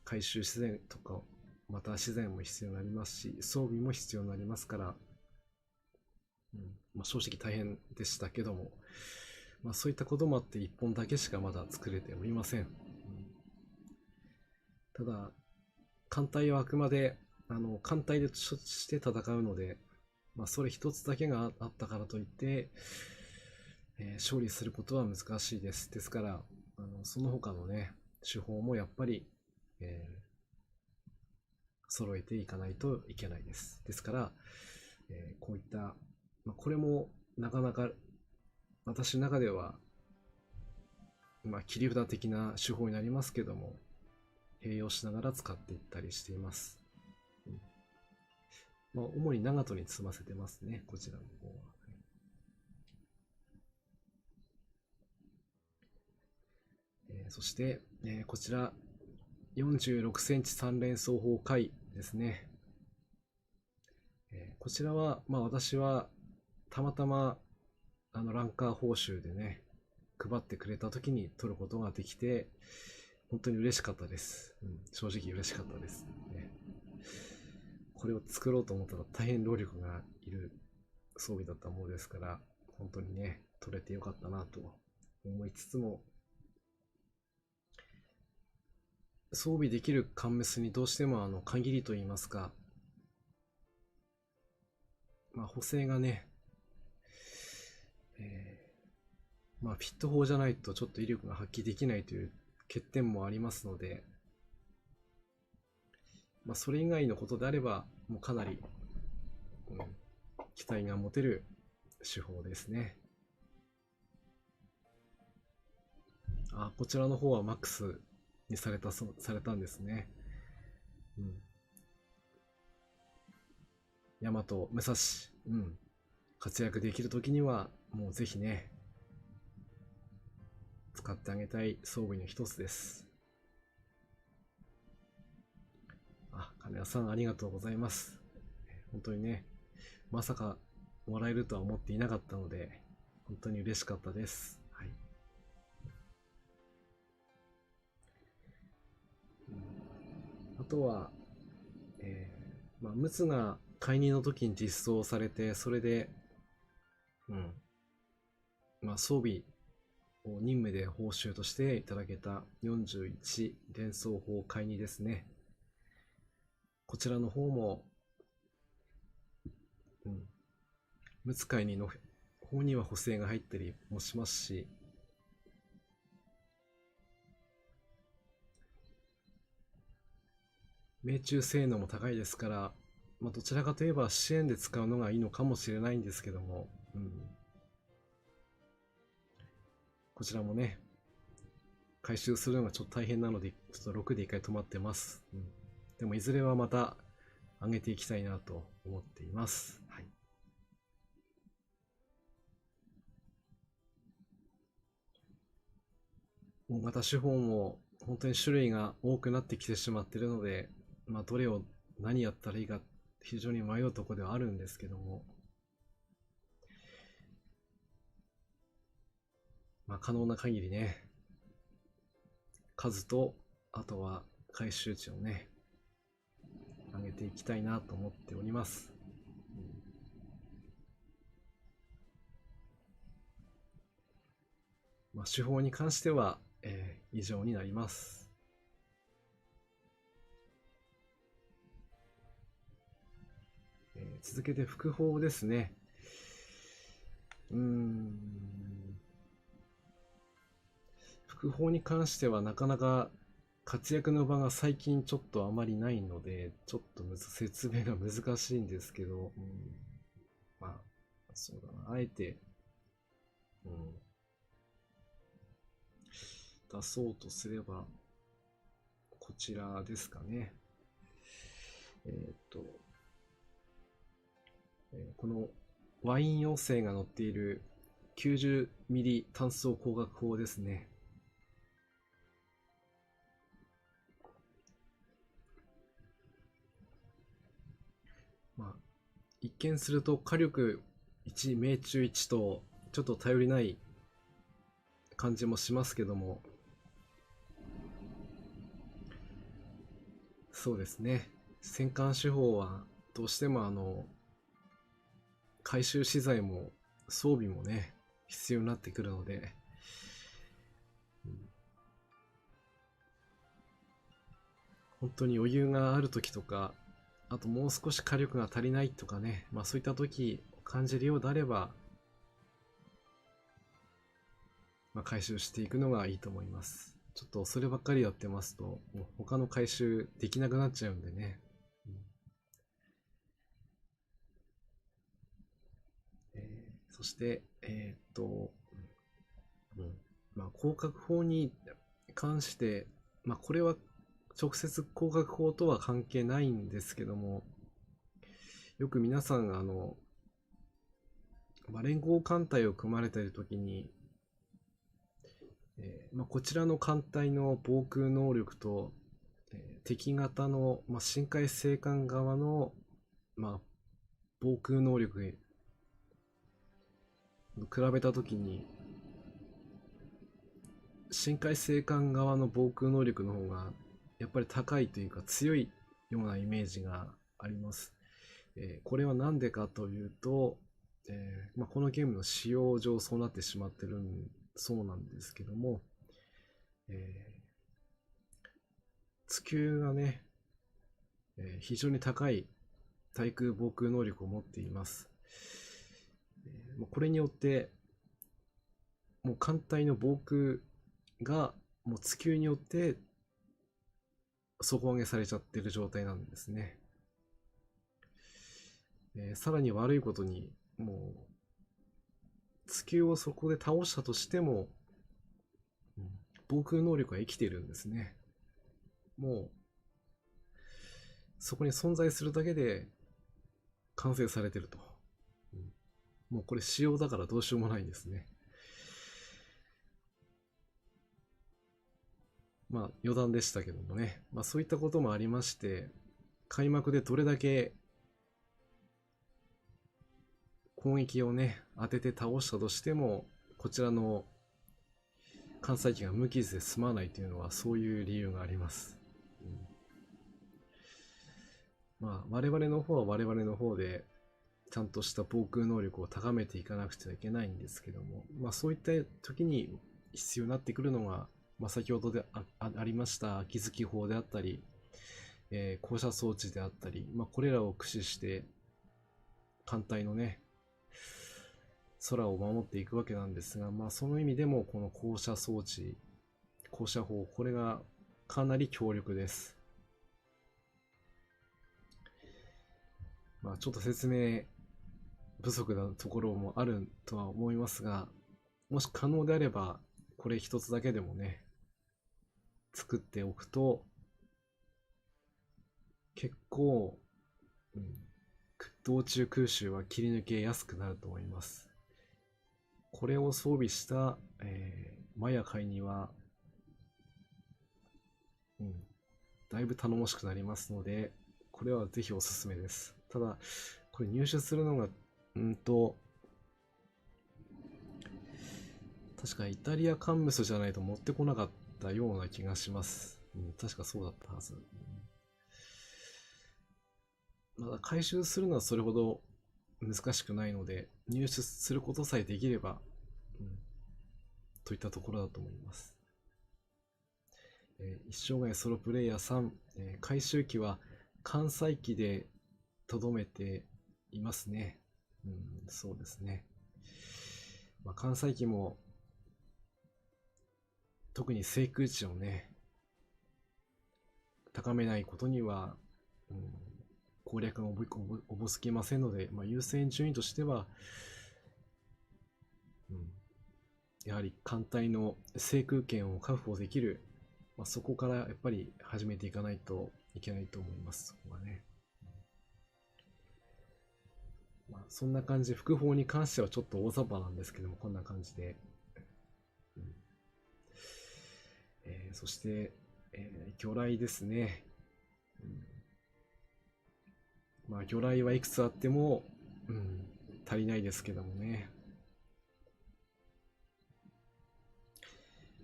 回収自然とか、また自然も必要になりますし、装備も必要になりますから、うんまあ、正直大変でしたけども、まあ、そういったこともあって1本だけしかまだ作れておりません。ただ、艦隊はあくまで艦隊でして戦うので、まあ、それ一つだけがあったからといって、勝利することは難しいです。ですからその他のね手法もやっぱり、揃えていかないといけないです。ですから、こういった、まあ、これもなかなか私の中では、まあ、切り札的な手法になりますけども、併用しながら使っていったりしています。まあ、主に長門に積ませてますね、こちらの方は。そして、こちら、46センチ3連装法回ですね。こちらは、まあ私は、たまたま、ランカー報酬でね、配ってくれた時に取ることができて、本当に嬉しかったです。うん、正直嬉しかったです、ね。これを作ろうと思ったら大変労力がいる装備だったものですから、本当にね、取れてよかったなと思いつつも、装備できるカンメスにどうしても限りといいますか、まあ、補正がね、まあ、フィット法じゃないとちょっと威力が発揮できないという欠点もありますので、まあ、それ以外のことであれば、もうかなり、うん、期待が持てる手法ですね。あ、こちらの方はマックスにされたんですね。うん。大和、武蔵、うん。活躍できるときには、もうぜひね、使ってあげたい装備の一つです。皆さんありがとうございます。本当にね、まさかもらえるとは思っていなかったので、本当に嬉しかったです。はい。あとは、陸奥が解任の時に実装されて、それで、装備を任務で報酬としていただけた41連装法解任ですね。こちらの方も、陸奥解任の方には補正が入ったりもしますし、命中性能も高いですから、どちらかといえば支援で使うのがいいのかもしれないんですけども、こちらもね、回収するのがちょっと大変なので、ちょっと6で一回止まってます。でもいずれはまた上げていきたいなと思っています。はい。大型手法も本当に種類が多くなってきてしまっているので、どれを何やったらいいか非常に迷うところではあるんですけども、可能な限りね、数と、あとは回収値をね、上げていきたいなと思っております。手法に関しては、以上になります。続けて副砲ですね。副砲に関してはなかなか活躍の場が最近ちょっとあまりないので、ちょっと説明が難しいんですけど、そうだな、あえて、出そうとすれば、こちらですかね。このワイン陽性が載っている 90mm 単装光学砲ですね。一見すると火力1、命中1とちょっと頼りない感じもしますけども、そうですね、戦艦手法はどうしても回収資材も装備もね必要になってくるので、本当に余裕がある時とか、あともう少し火力が足りないとかね、そういった時感じるようであれば、回収していくのがいいと思います。ちょっとそればっかりやってますと、もう他の回収できなくなっちゃうんでね。そして、広角砲に関して、これは直接広角砲とは関係ないんですけども、よく皆さん連合艦隊を組まれているときに、こちらの艦隊の防空能力と、敵型の、深海戦艦側の、防空能力に比べたときに、深海戦艦側の防空能力の方がやっぱり高いというか強いようなイメージがあります。これは何でかというと、このゲームの仕様上そうなってしまってるそうなんですけども、地球がね、非常に高い対空防空能力を持っています。これによってもう艦隊の防空がもう地球によって底上げされちゃってる状態なんですね。さらに悪いことに、もう地球をそこで倒したとしても、防空能力は生きているんですね。もうそこに存在するだけで完成されてると。もうこれ仕様だからどうしようもないんですね。余談でしたけどもね、そういったこともありまして、開幕でどれだけ攻撃をね、当てて倒したとしても、こちらの関西機が無傷で済まないというのは、そういう理由があります。まあ、我々の方は我々の方で、ちゃんとした防空能力を高めていかなくちゃいけないんですけども、まあ、そういった時に必要になってくるのが、まあ、先ほどで ありました秋月砲であったり、降射装置であったり、まあ、これらを駆使して艦隊のね空を守っていくわけなんですが、まあ、その意味でもこの降射装置、降射砲、これがかなり強力です。まあ、ちょっと説明不足なところもあるとは思いますが、もし可能であればこれ一つだけでもね作っておくと結構、道中空襲は切り抜けやすくなると思います。これを装備した、マヤ界には、だいぶ頼もしくなりますので、これはぜひおすすめです。ただ、これ入手するのが、確かイタリアカンムスじゃないと持ってこなかったような気がします。確かそうだったはず。まだ回収するのはそれほど難しくないので、入手することさえできれば、といったところだと思います。一生涯ソロプレイヤー3、回収機は関西機でとどめていますね。そうですね。まあ、関西機も特に制空値をね高めないことには、攻略がおぼつきませんので、まあ、優先順位としては、やはり艦隊の制空権を確保できる、まあ、そこからやっぱり始めていかないといけないと思います。そこはね。まあ、そんな感じで、副砲に関してはちょっと大雑把なんですけども、こんな感じで。そして、魚雷ですね。まあ、魚雷はいくつあっても、足りないですけどもね。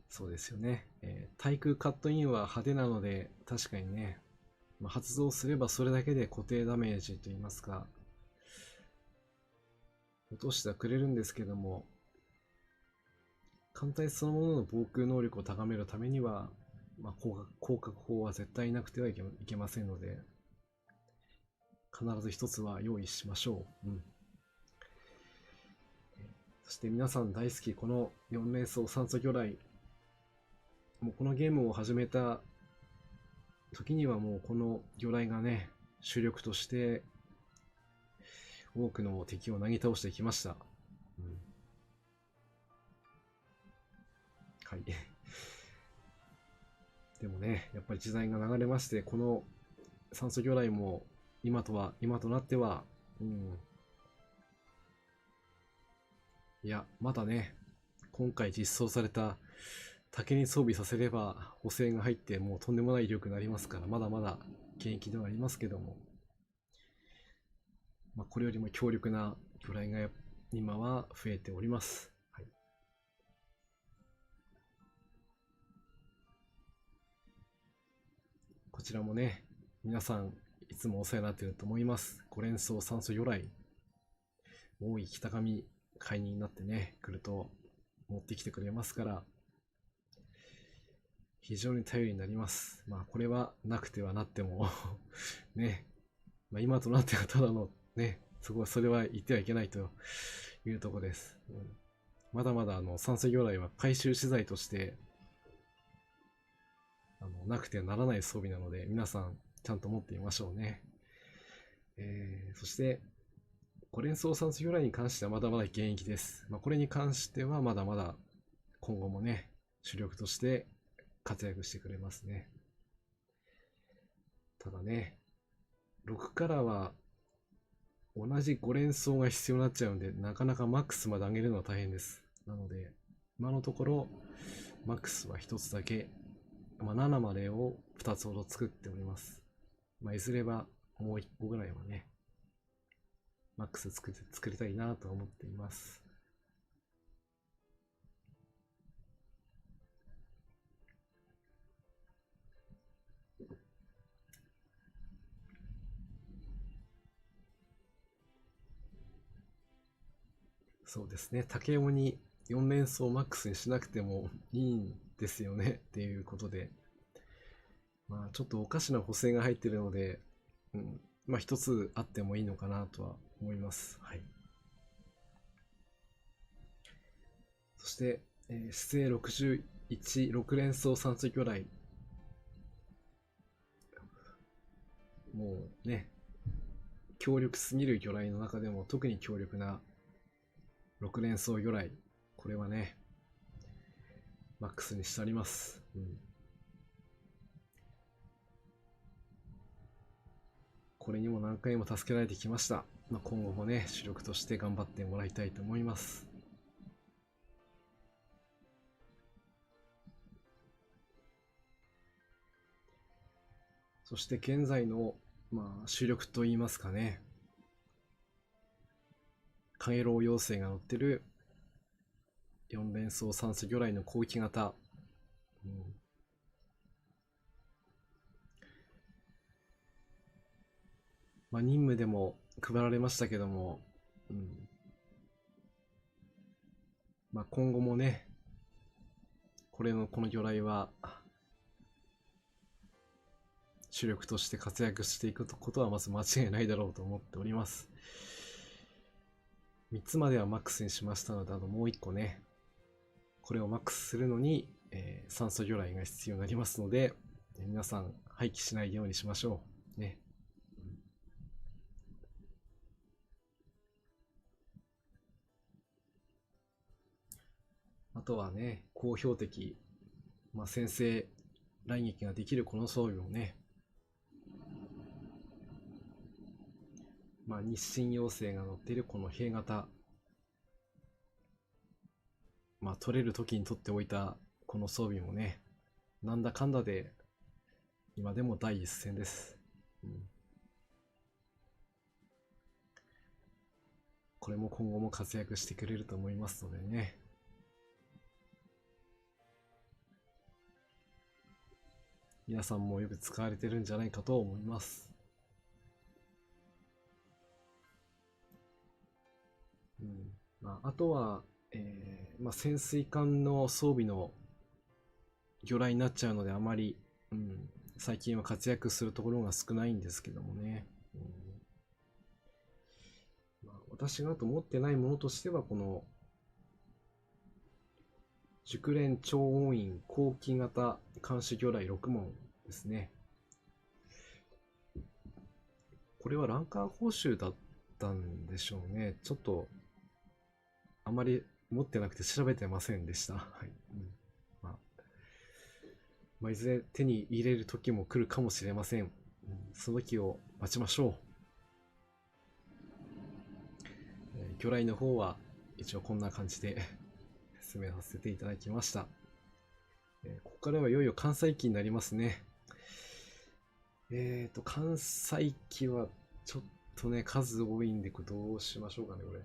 そうですよね。対空カットインは派手なので、確かにね、まあ、発動すればそれだけで固定ダメージといいますか、落としてはくれるんですけども、艦隊そのものの防空能力を高めるためには、まあ、広角砲は絶対なくてはいけませんので、必ず一つは用意しましょう。そして皆さん大好き、この4連装酸素魚雷。もうこのゲームを始めた時にはもうこの魚雷がね、主力として多くの敵をなぎ倒してきました。はい。でもね、やっぱり時代が流れまして、この酸素魚雷も今となっては、いや、まだね、今回実装された竹に装備させれば補正が入ってもうとんでもない威力になりますから、まだまだ現役ではありますけども、まあ、これよりも強力な魚雷が今は増えております。はい、こちらもね、皆さんいつもお世話になっていると思います。5連装酸素魚雷、大井北上会員になってね、来ると持ってきてくれますから、非常に頼りになります。まあ、これはなくてはなってもね、まあ、今となってはただのね、それは言ってはいけないというところです。まだまだ酸素魚雷は回収資材としてなくてはならない装備なので、皆さんちゃんと持ってみましょうね。そして、5連装酸素魚雷に関してはまだまだ現役です。まあ、これに関してはまだまだ今後もね、主力として活躍してくれますね。ただね、6からは同じ5連装が必要になっちゃうんで、なかなかマックスまで上げるのは大変です。なので、今のところ、マックスは1つだけ、まあ、7までを2つほど作っております。まあ、いずれはもう一個ぐらいはね、マックス作りたいなと思っています。そうですね、竹雄に4連装マックスにしなくてもいいんですよねっていうことで、まあちょっとおかしな補正が入ってるので、まあ一つあってもいいのかなとは思います。はい。そして、姿勢61、6連装酸素魚雷。もうね、強力すぎる魚雷の中でも特に強力な6連装魚雷。これはね、マックスにしてあります。これにも何回も助けられてきました。まあ、今後もね、主力として頑張ってもらいたいと思います。そして現在の、まあ、主力といいますかね、カゲロウ妖精が乗ってる4連装酸素魚雷の攻撃型、まあ、任務でも配られましたけども、まあ、今後もね、この魚雷は主力として活躍していくことはまず間違いないだろうと思っております。3つまではマックスにしましたので、もう1個ね、これをマックスするのに、酸素魚雷が必要になりますので、皆さん廃棄しないようにしましょう。ね。あとはね、好標的、まあ、先制来撃ができるこの装備もね、まあ、日清妖精が乗っているこの兵型、まあ、取れる時に取っておいたこの装備もね、なんだかんだで今でも第一線です。これも今後も活躍してくれると思いますのでね。皆さんもよく使われてるんじゃないかと思います。まあ、あとは、まあ、潜水艦の装備の魚雷になっちゃうのであまり、最近は活躍するところが少ないんですけどもね。まあ、私があと持ってないものとしてはこの熟練超音員後期型監視魚雷6門ですね。これはランカー報酬だったんでしょうね。ちょっとあまり持ってなくて調べてませんでした。はい。まあ、いずれ手に入れる時も来るかもしれません。その時を待ちましょう。魚雷の方は一応こんな感じで説明させていただきました。ここからはいよいよ関西機になりますね。関西機はちょっとね、数多いんで、これどうしましょうかね、これ。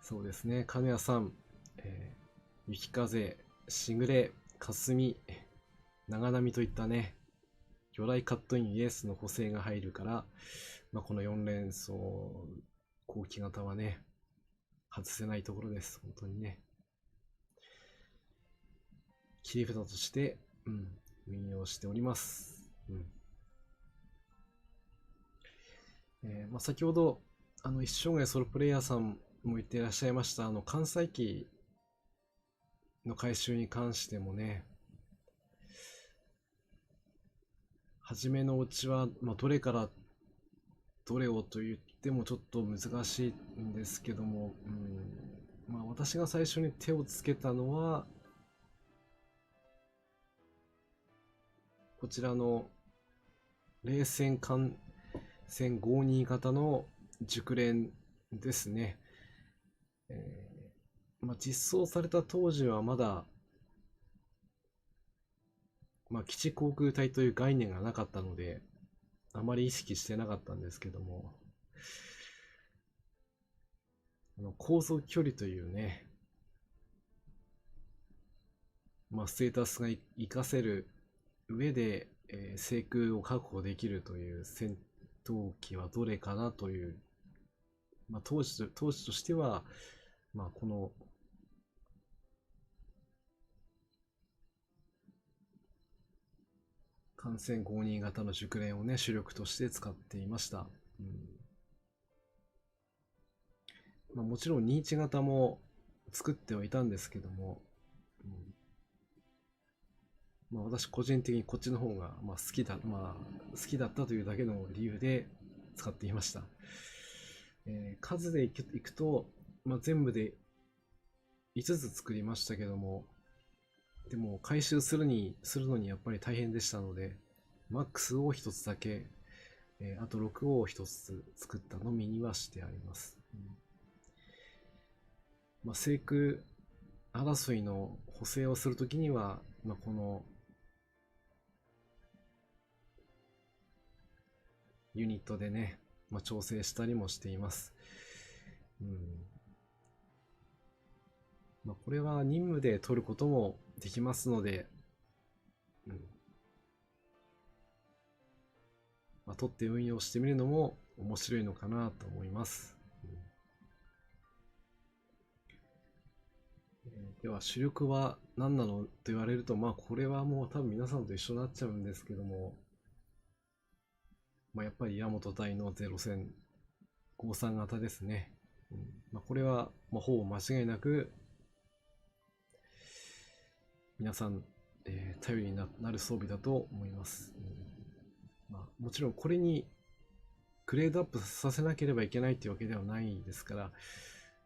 そうですね、金谷さん、雪風、しぐれ、かすみ、長波といったね、魚雷カットインイエスの補正が入るから、まあ、この4連装後期型はね、外せないところです、本当にね。切り札として、運用しております。まあ、先ほど、一生涯ソロプレイヤーさんも言っていらっしゃいました、関西機の回収に関してもね、初めのうちは、まあ、どれからどれをと言ってもちょっと難しいんですけども、まあ、私が最初に手をつけたのは、こちらの冷戦艦船52型の熟練ですね。まあ、実装された当時はまだまあ、基地航空隊という概念がなかったので、あまり意識してなかったんですけども、航続距離というね、まあ、ステータスが活かせる上で、制空を確保できるという戦闘機はどれかなという、まあ、当時としては、まあ、この艦船52型の熟練をね、主力として使っていました。まあ、もちろん21型も作ってはいたんですけども、まあ、私個人的にこっちの方が好きだったというだけの理由で使っていました。数でいくと、まあ、全部で5つ作りましたけども、でも回収するのにやっぱり大変でしたので、マックスを1つだけ、あと6を1つ作ったのみにはしてあります。まあ、制空争いの補正をするときには、まあ、このユニットでね、まあ、調整したりもしています。まあ、これは任務で取ることもできますので、まあ、取って運用してみるのも面白いのかなと思います。では主力は何なのと言われると、まあこれはもう多分皆さんと一緒になっちゃうんですけども、まあ、やっぱりヤマト隊のゼロ戦53型ですね。まあ、これはもうほぼ間違いなく皆さん、頼りになる装備だと思います。まあ、もちろんこれにグレードアップさせなければいけないっていうわけではないですから、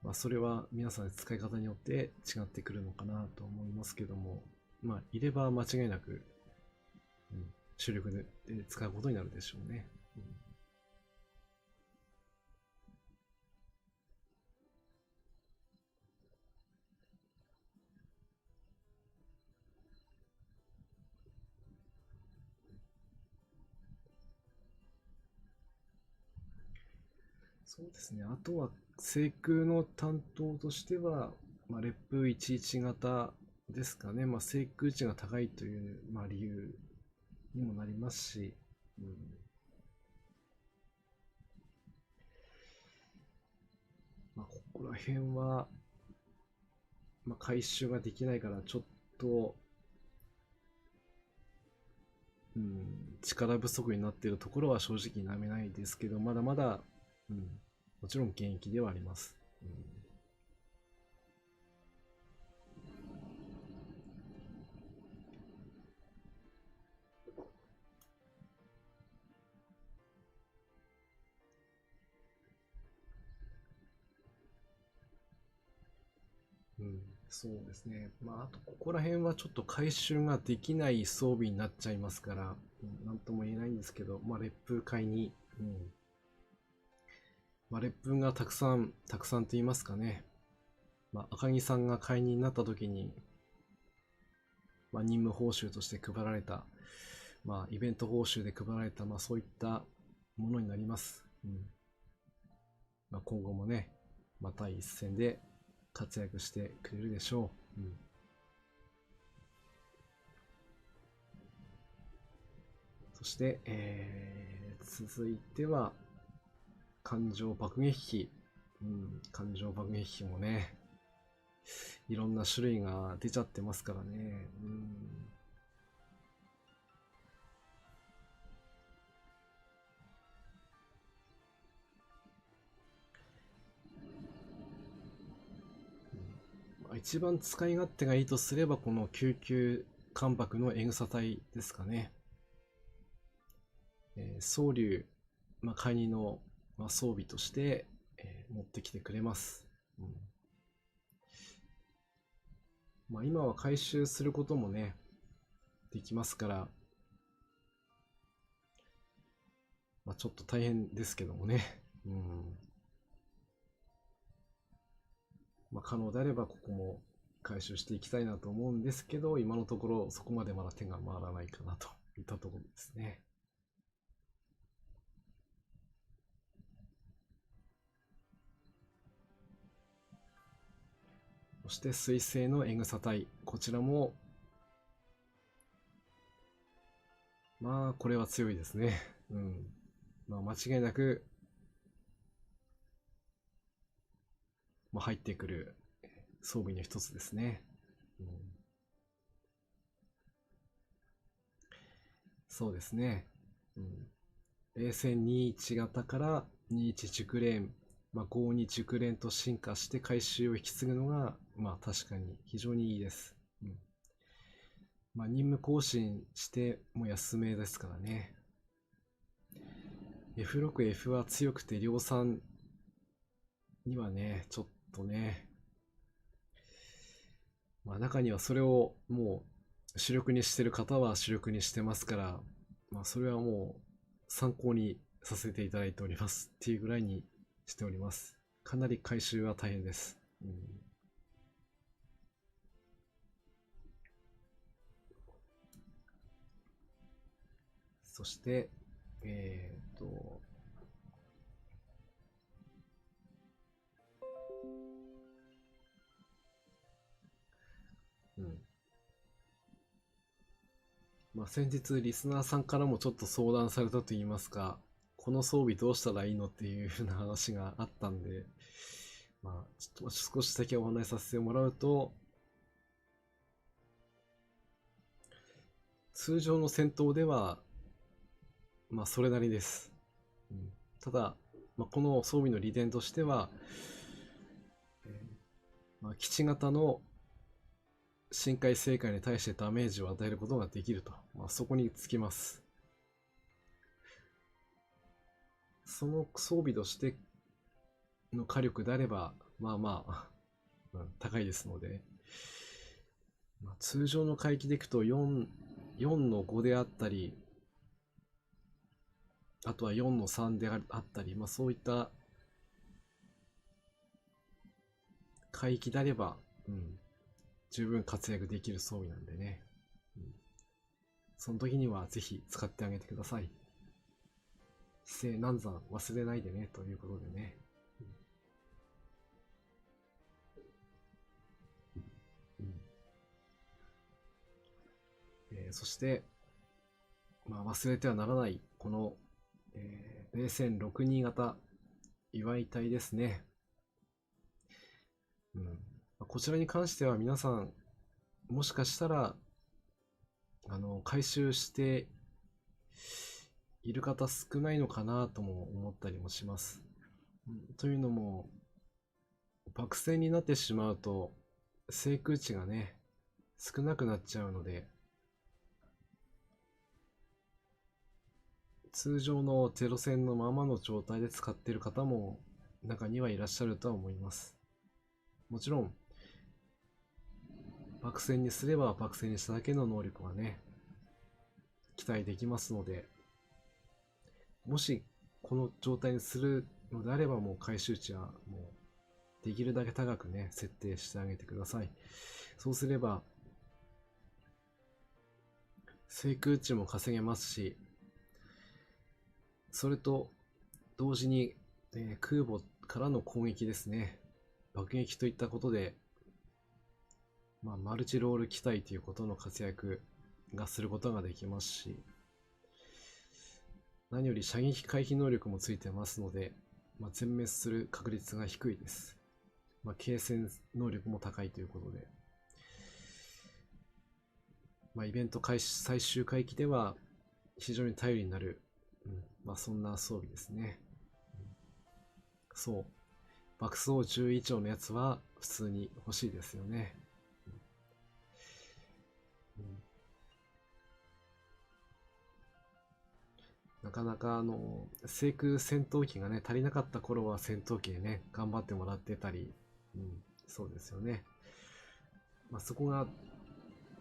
まあ、それは皆さん使い方によって違ってくるのかなと思いますけども、まあ、いれば間違いなく、主力で使うことになるでしょうね。そうですね。あとは、制空の担当としては、まあ、レップ11型ですかね。まあ、制空値が高いという、まあ、理由にもなりますし、まあ、ここら辺は、まあ、回収ができないから、ちょっと、力不足になっているところは正直なめないですけど、まだまだ、もちろん現役ではあります。そうですね。まあ、あと、ここら辺はちょっと回収ができない装備になっちゃいますから、なんとも言えないんですけど、まあ、烈風買いに、まあ、烈風がたくさんと言いますかね。まあ、赤木さんが買いになった時に、まあ、任務報酬として配られた、まあ、イベント報酬で配られた、まあ、そういったものになります。まあ、今後もね、また一戦で活躍してくれるでしょう。そして、続いては、感情爆撃機。感情爆撃機もね、いろんな種類が出ちゃってますからね。一番使い勝手がいいとすれば、この救急関白のエグサ隊ですかね。総流、まあ、カニの、まあ、装備として、持ってきてくれます。まあ、今は回収することもね、できますから、まあ、ちょっと大変ですけどもね。まあ、可能であればここも回収していきたいなと思うんですけど、今のところそこまでまだ手が回らないかなといったところですね。そして水星のエグサタイ、こちらもまあこれは強いですね。うん。まあ間違いなく、まあ、入ってくる装備の一つですね。うん、そうですね。うん、冷戦21型から21熟練、まあ、52熟練と進化して回収を引き継ぐのが、まあ確かに非常にいいです。うん、まあ、任務更新しても安めですからね。F6、F は強くて量産にはね、ちょっとね、まあ中にはそれをもう主力にしてる方は主力にしてますから、まあそれはもう参考にさせていただいておりますっていうぐらいにしております。かなり回収は大変です。うん、そして、えーっと、うん。まあ先日リスナーさんからもちょっと相談されたと言いますか、この装備どうしたらいいのっていうふうな話があったんで、まあちょっと少しだけお話しさせてもらうと、通常の戦闘では、まあそれなりです。うん、ただ、まあ、この装備の利点としては、えーまあ、基地型の深海生界に対してダメージを与えることができると、まあ、そこにつきます。その装備としての火力であれば、まあまあ、うん、高いですので、まあ、通常の海域でいくと4の5であったり、あとは4の3であったり、まあ、そういった海域であれば、うん、十分活躍できる装備なんでね、うん、その時にはぜひ使ってあげてください。姿勢難産忘れないでねということでね。うん、そして、まあ、忘れてはならないこの、0 型祝い隊ですね。うん、こちらに関しては皆さんもしかしたら回収している方少ないのかなとも思ったりもします。うん、というのも爆戦になってしまうと制空値がね少なくなっちゃうので、通常のゼロ戦のままの状態で使っている方も中にはいらっしゃるとは思います。もちろん爆戦にすれば爆戦にしただけの能力はね期待できますので、もしこの状態にするのであればもう回収値はもうできるだけ高くね設定してあげてください。そうすれば制空値も稼げますし、それと同時に、空母からの攻撃ですね、爆撃といったことで、まあ、マルチロール機体ということの活躍がすることができますし、何より射撃回避能力もついてますので、まあ、全滅する確率が低いです。まあ、継戦能力も高いということで、まあ、イベント開始最終回帰では非常に頼りになる、まあ、そんな装備ですね。そう。爆走11丁のやつは普通に欲しいですよね。うん、なかなか制空戦闘機がね、足りなかった頃は戦闘機でね、頑張ってもらってたり、うん、そうですよね。まあ、そこが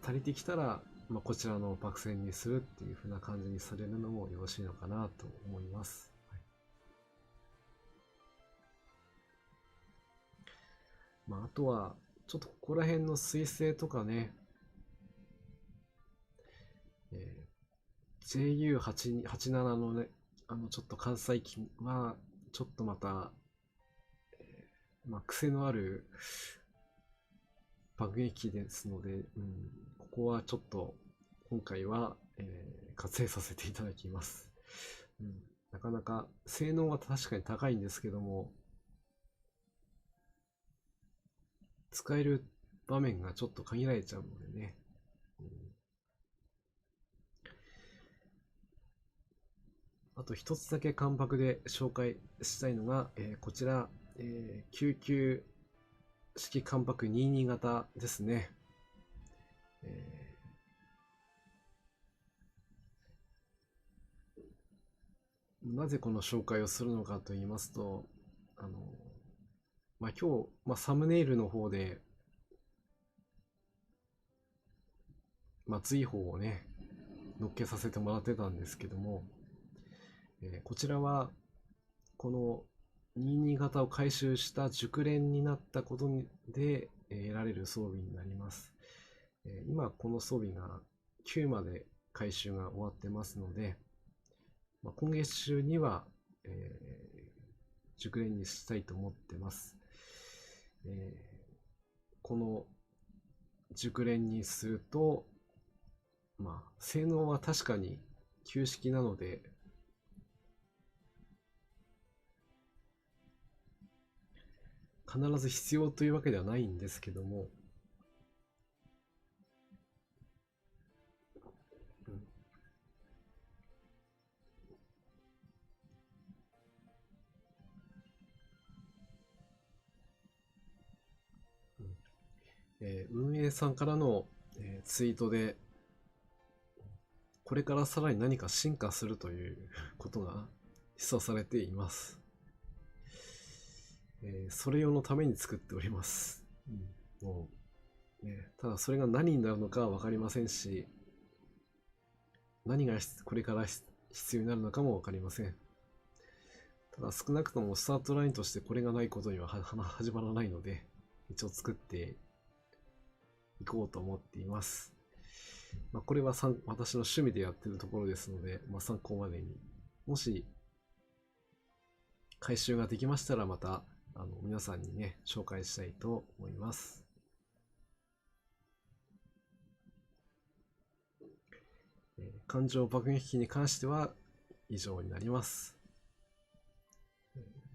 足りてきたら、まあ、こちらの爆戦にするっていう風な感じにされるのもよろしいのかなと思います。はい、まあ、あとは、ちょっとここら辺の彗星とかね、JU87 のね、ちょっと関西機は、ちょっとまた、癖のある爆撃機ですので、ここはちょっと、今回は、割愛させていただきます。なかなか、性能は確かに高いんですけども、使える場面がちょっと限られちゃうのでね。あと一つだけ簡白で紹介したいのが、こちら、99式簡白22型ですね。なぜこの紹介をするのかと言いますと、今日、サムネイルの方で、追放をね、載っけさせてもらってたんですけども、こちらは、この22型を回収した熟練になったことで得られる装備になります。今、この装備が9まで回収が終わってますので、今月中には、熟練にしたいと思ってます。この熟練にすると、性能は確かに旧式なので、必ず必要というわけではないんですけども、運営さんからの、ツイートで、これからさらに何か進化するということが示唆されています。それ用のために作っております。もうただそれが何になるのかは分かりませんし、何がこれから必要になるのかも分かりません。ただ少なくともスタートラインとしてこれがないことには始まらないので、一応作っていこうと思っています。これは私の趣味でやってるところですので、参考までに。もし、回収ができましたらまた、皆さんにね、紹介したいと思います。感情爆撃機に関しては以上になります。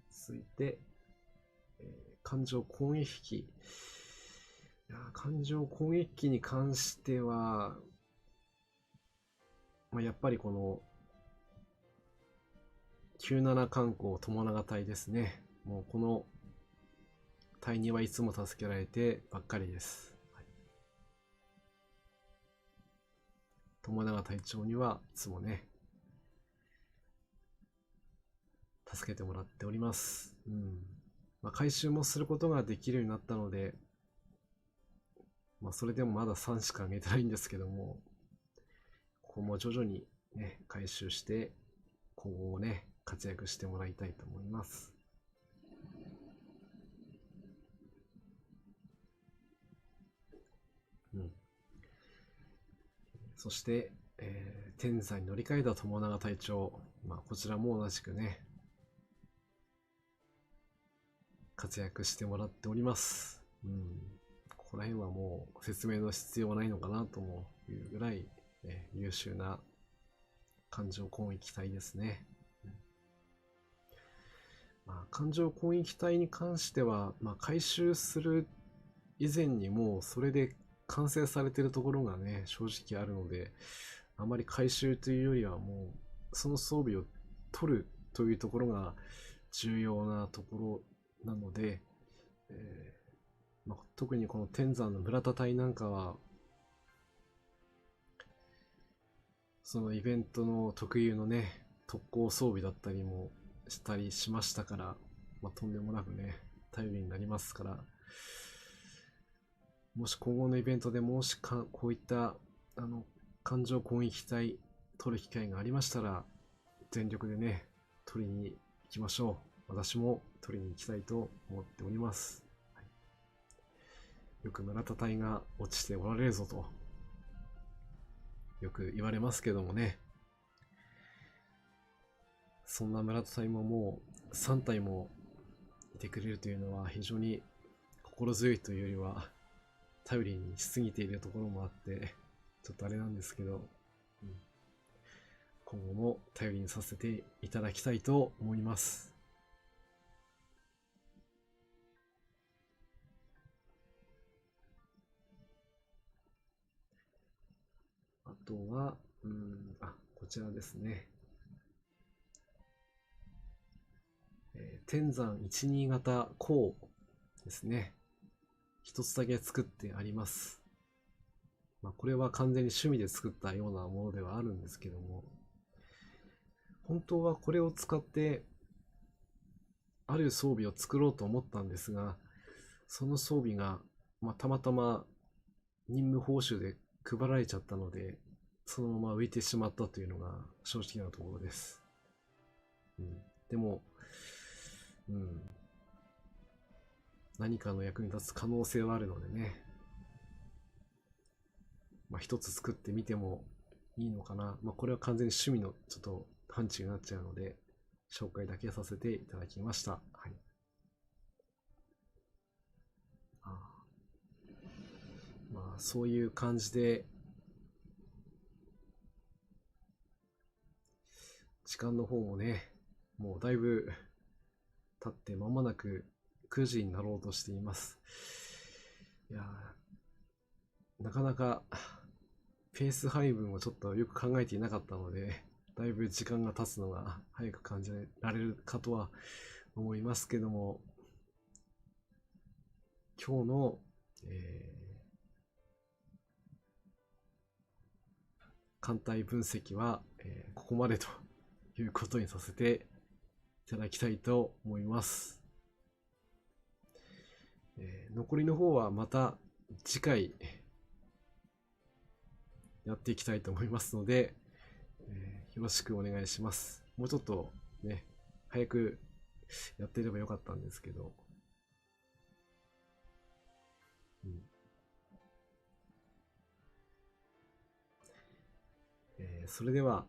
続いて、感情攻撃機。感情攻撃機に関しては、やっぱりこの97艦攻友永隊ですね。もうこの隊にはいつも助けられてばっかりです。友永隊長にはいつもね、助けてもらっております。回収もすることができるようになったので、それでもまだ3しか上げてないんですけども、ここも徐々にね、回収して、今後もね、活躍してもらいたいと思います。そして、天山に乗り換えた友永隊長、こちらも同じくね、活躍してもらっております。ここら辺はもう説明の必要はないのかなというぐらい、優秀な感情攻撃隊ですね。感情攻撃隊に関しては、回収する以前にもうそれで完成されているところがね、正直あるので、あまり回収というよりはもう、その装備を取るというところが重要なところなので、特にこの天山の村田隊なんかは、そのイベントの特有のね、特攻装備だったりもしたりしましたから、とんでもなくね、頼りになりますから、もし今後のイベントでこういった感情攻撃隊取る機会がありましたら、全力でね、取りに行きましょう。私も取りに行きたいと思っております。よく村田隊が落ちておられるぞとよく言われますけどもね、そんな村田隊ももう3体もいてくれるというのは非常に心強いというよりは頼りにしすぎているところもあってちょっとあれなんですけど、今後も頼りにさせていただきたいと思います。あとは、こちらですね。天山12型鋼ですね。一つだけ作ってあります。これは完全に趣味で作ったようなものではあるんですけども、本当はこれを使ってある装備を作ろうと思ったんですが、その装備が、たまたま任務報酬で配られちゃったので、そのまま浮いてしまったというのが正直なところです。でも、何かの役に立つ可能性はあるのでね、一つ作ってみてもいいのかな。これは完全に趣味のちょっと範疇になっちゃうので、紹介だけさせていただきました。はい。そういう感じで、時間の方もね、もうだいぶ経って間もなく9時になろうとしています。いやなかなかペース配分をちょっとよく考えていなかったので、だいぶ時間が経つのが早く感じられるかとは思いますけども、今日の、艦隊分析は、ここまでということにさせていただきたいと思います。残りの方はまた次回やっていきたいと思いますので、よろしくお願いします。もうちょっとね、早くやっていればよかったんですけど、それでは、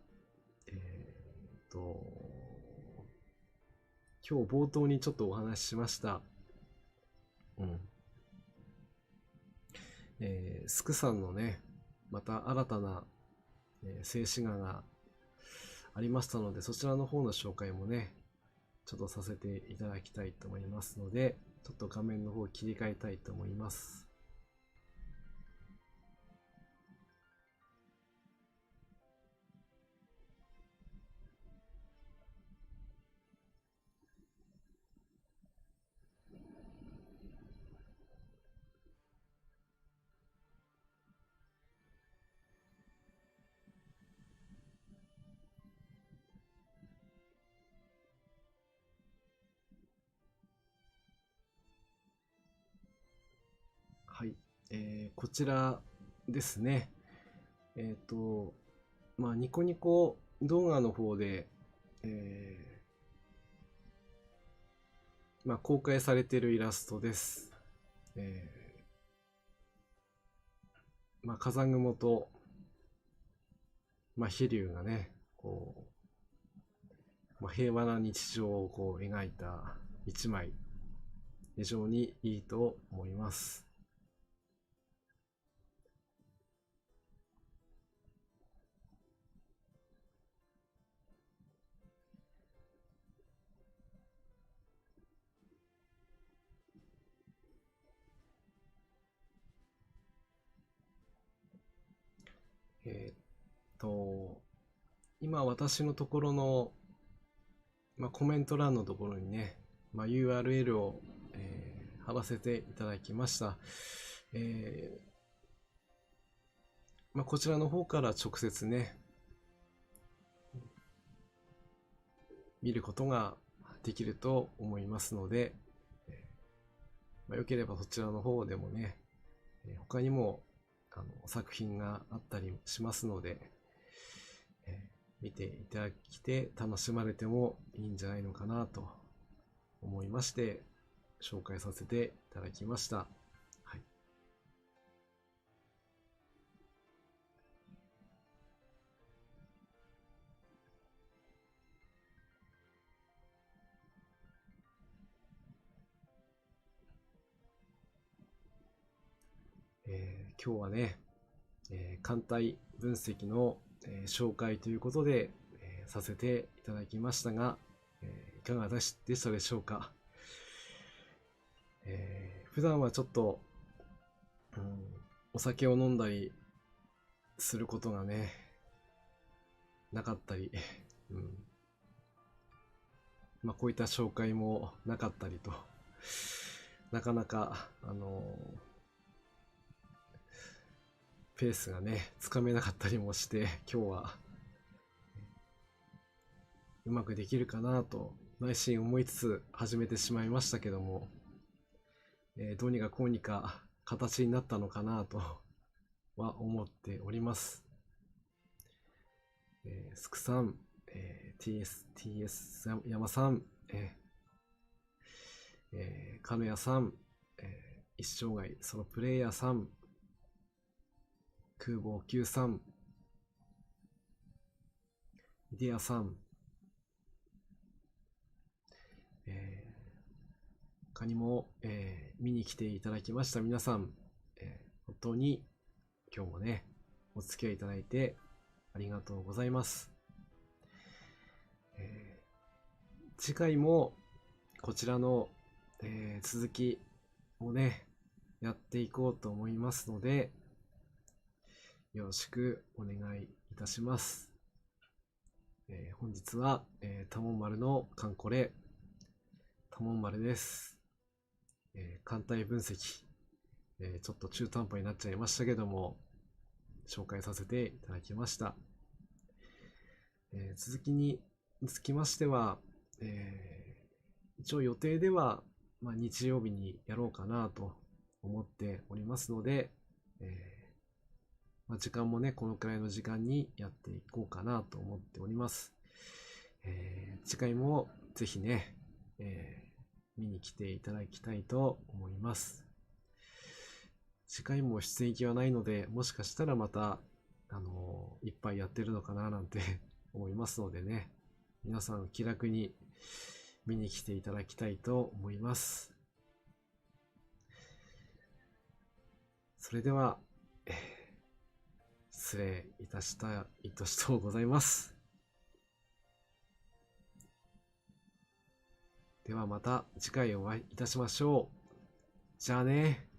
今日冒頭にちょっとお話ししました、スクさんのね、また新たな、静止画がありましたので、そちらの方の紹介もね、ちょっとさせていただきたいと思いますので、ちょっと画面の方を切り替えたいと思います。はい、こちらですね。ニコニコ動画の方で、公開されているイラストです。風雲と、飛竜がね、こう、平和な日常をこう描いた一枚、非常にいいと思います。えーっ今私のところの、コメント欄のところにね、URL を、貼らせていただきました。こちらの方から直接ね、見ることができると思いますので、よければそちらの方でもね、他にも作品があったりしますので、見ていただきて楽しまれてもいいんじゃないのかなと思いまして紹介させていただきました。はい。今日はね、艦隊分析の、紹介ということで、させていただきましたが、いかがでしたでしょうか。普段はちょっと、お酒を飲んだりすることがね、なかったり、こういった紹介もなかったりと、なかなか、ペースがね、つかめなかったりもして、今日は、うまくできるかなと、内心思いつつ始めてしまいましたけども、どうにかこうにか形になったのかなとは思っております。スクさん、TS 山さん、カメヤさん、一生涯ソロプレイヤーさん、空母9さん、イディアさん、他にも、見に来ていただきました皆さん、本当に今日もね、お付き合いいただいてありがとうございます。次回もこちらの、続きをね、やっていこうと思いますので、よろしくお願いいたします。本日は、多聞丸のカンコレ、多聞丸です。艦隊分析、ちょっと中途半端になっちゃいましたけども、紹介させていただきました。続きにつきましては、一応予定では、日曜日にやろうかなと思っておりますので、時間もね、このくらいの時間にやっていこうかなと思っております。次回もぜひね、見に来ていただきたいと思います。次回も出演機はないので、もしかしたらまた、いっぱいやってるのかななんて思いますのでね、皆さん気楽に見に来ていただきたいと思います。それでは、失礼いたしとうございます。ではまた次回お会いいたしましょう。じゃあね。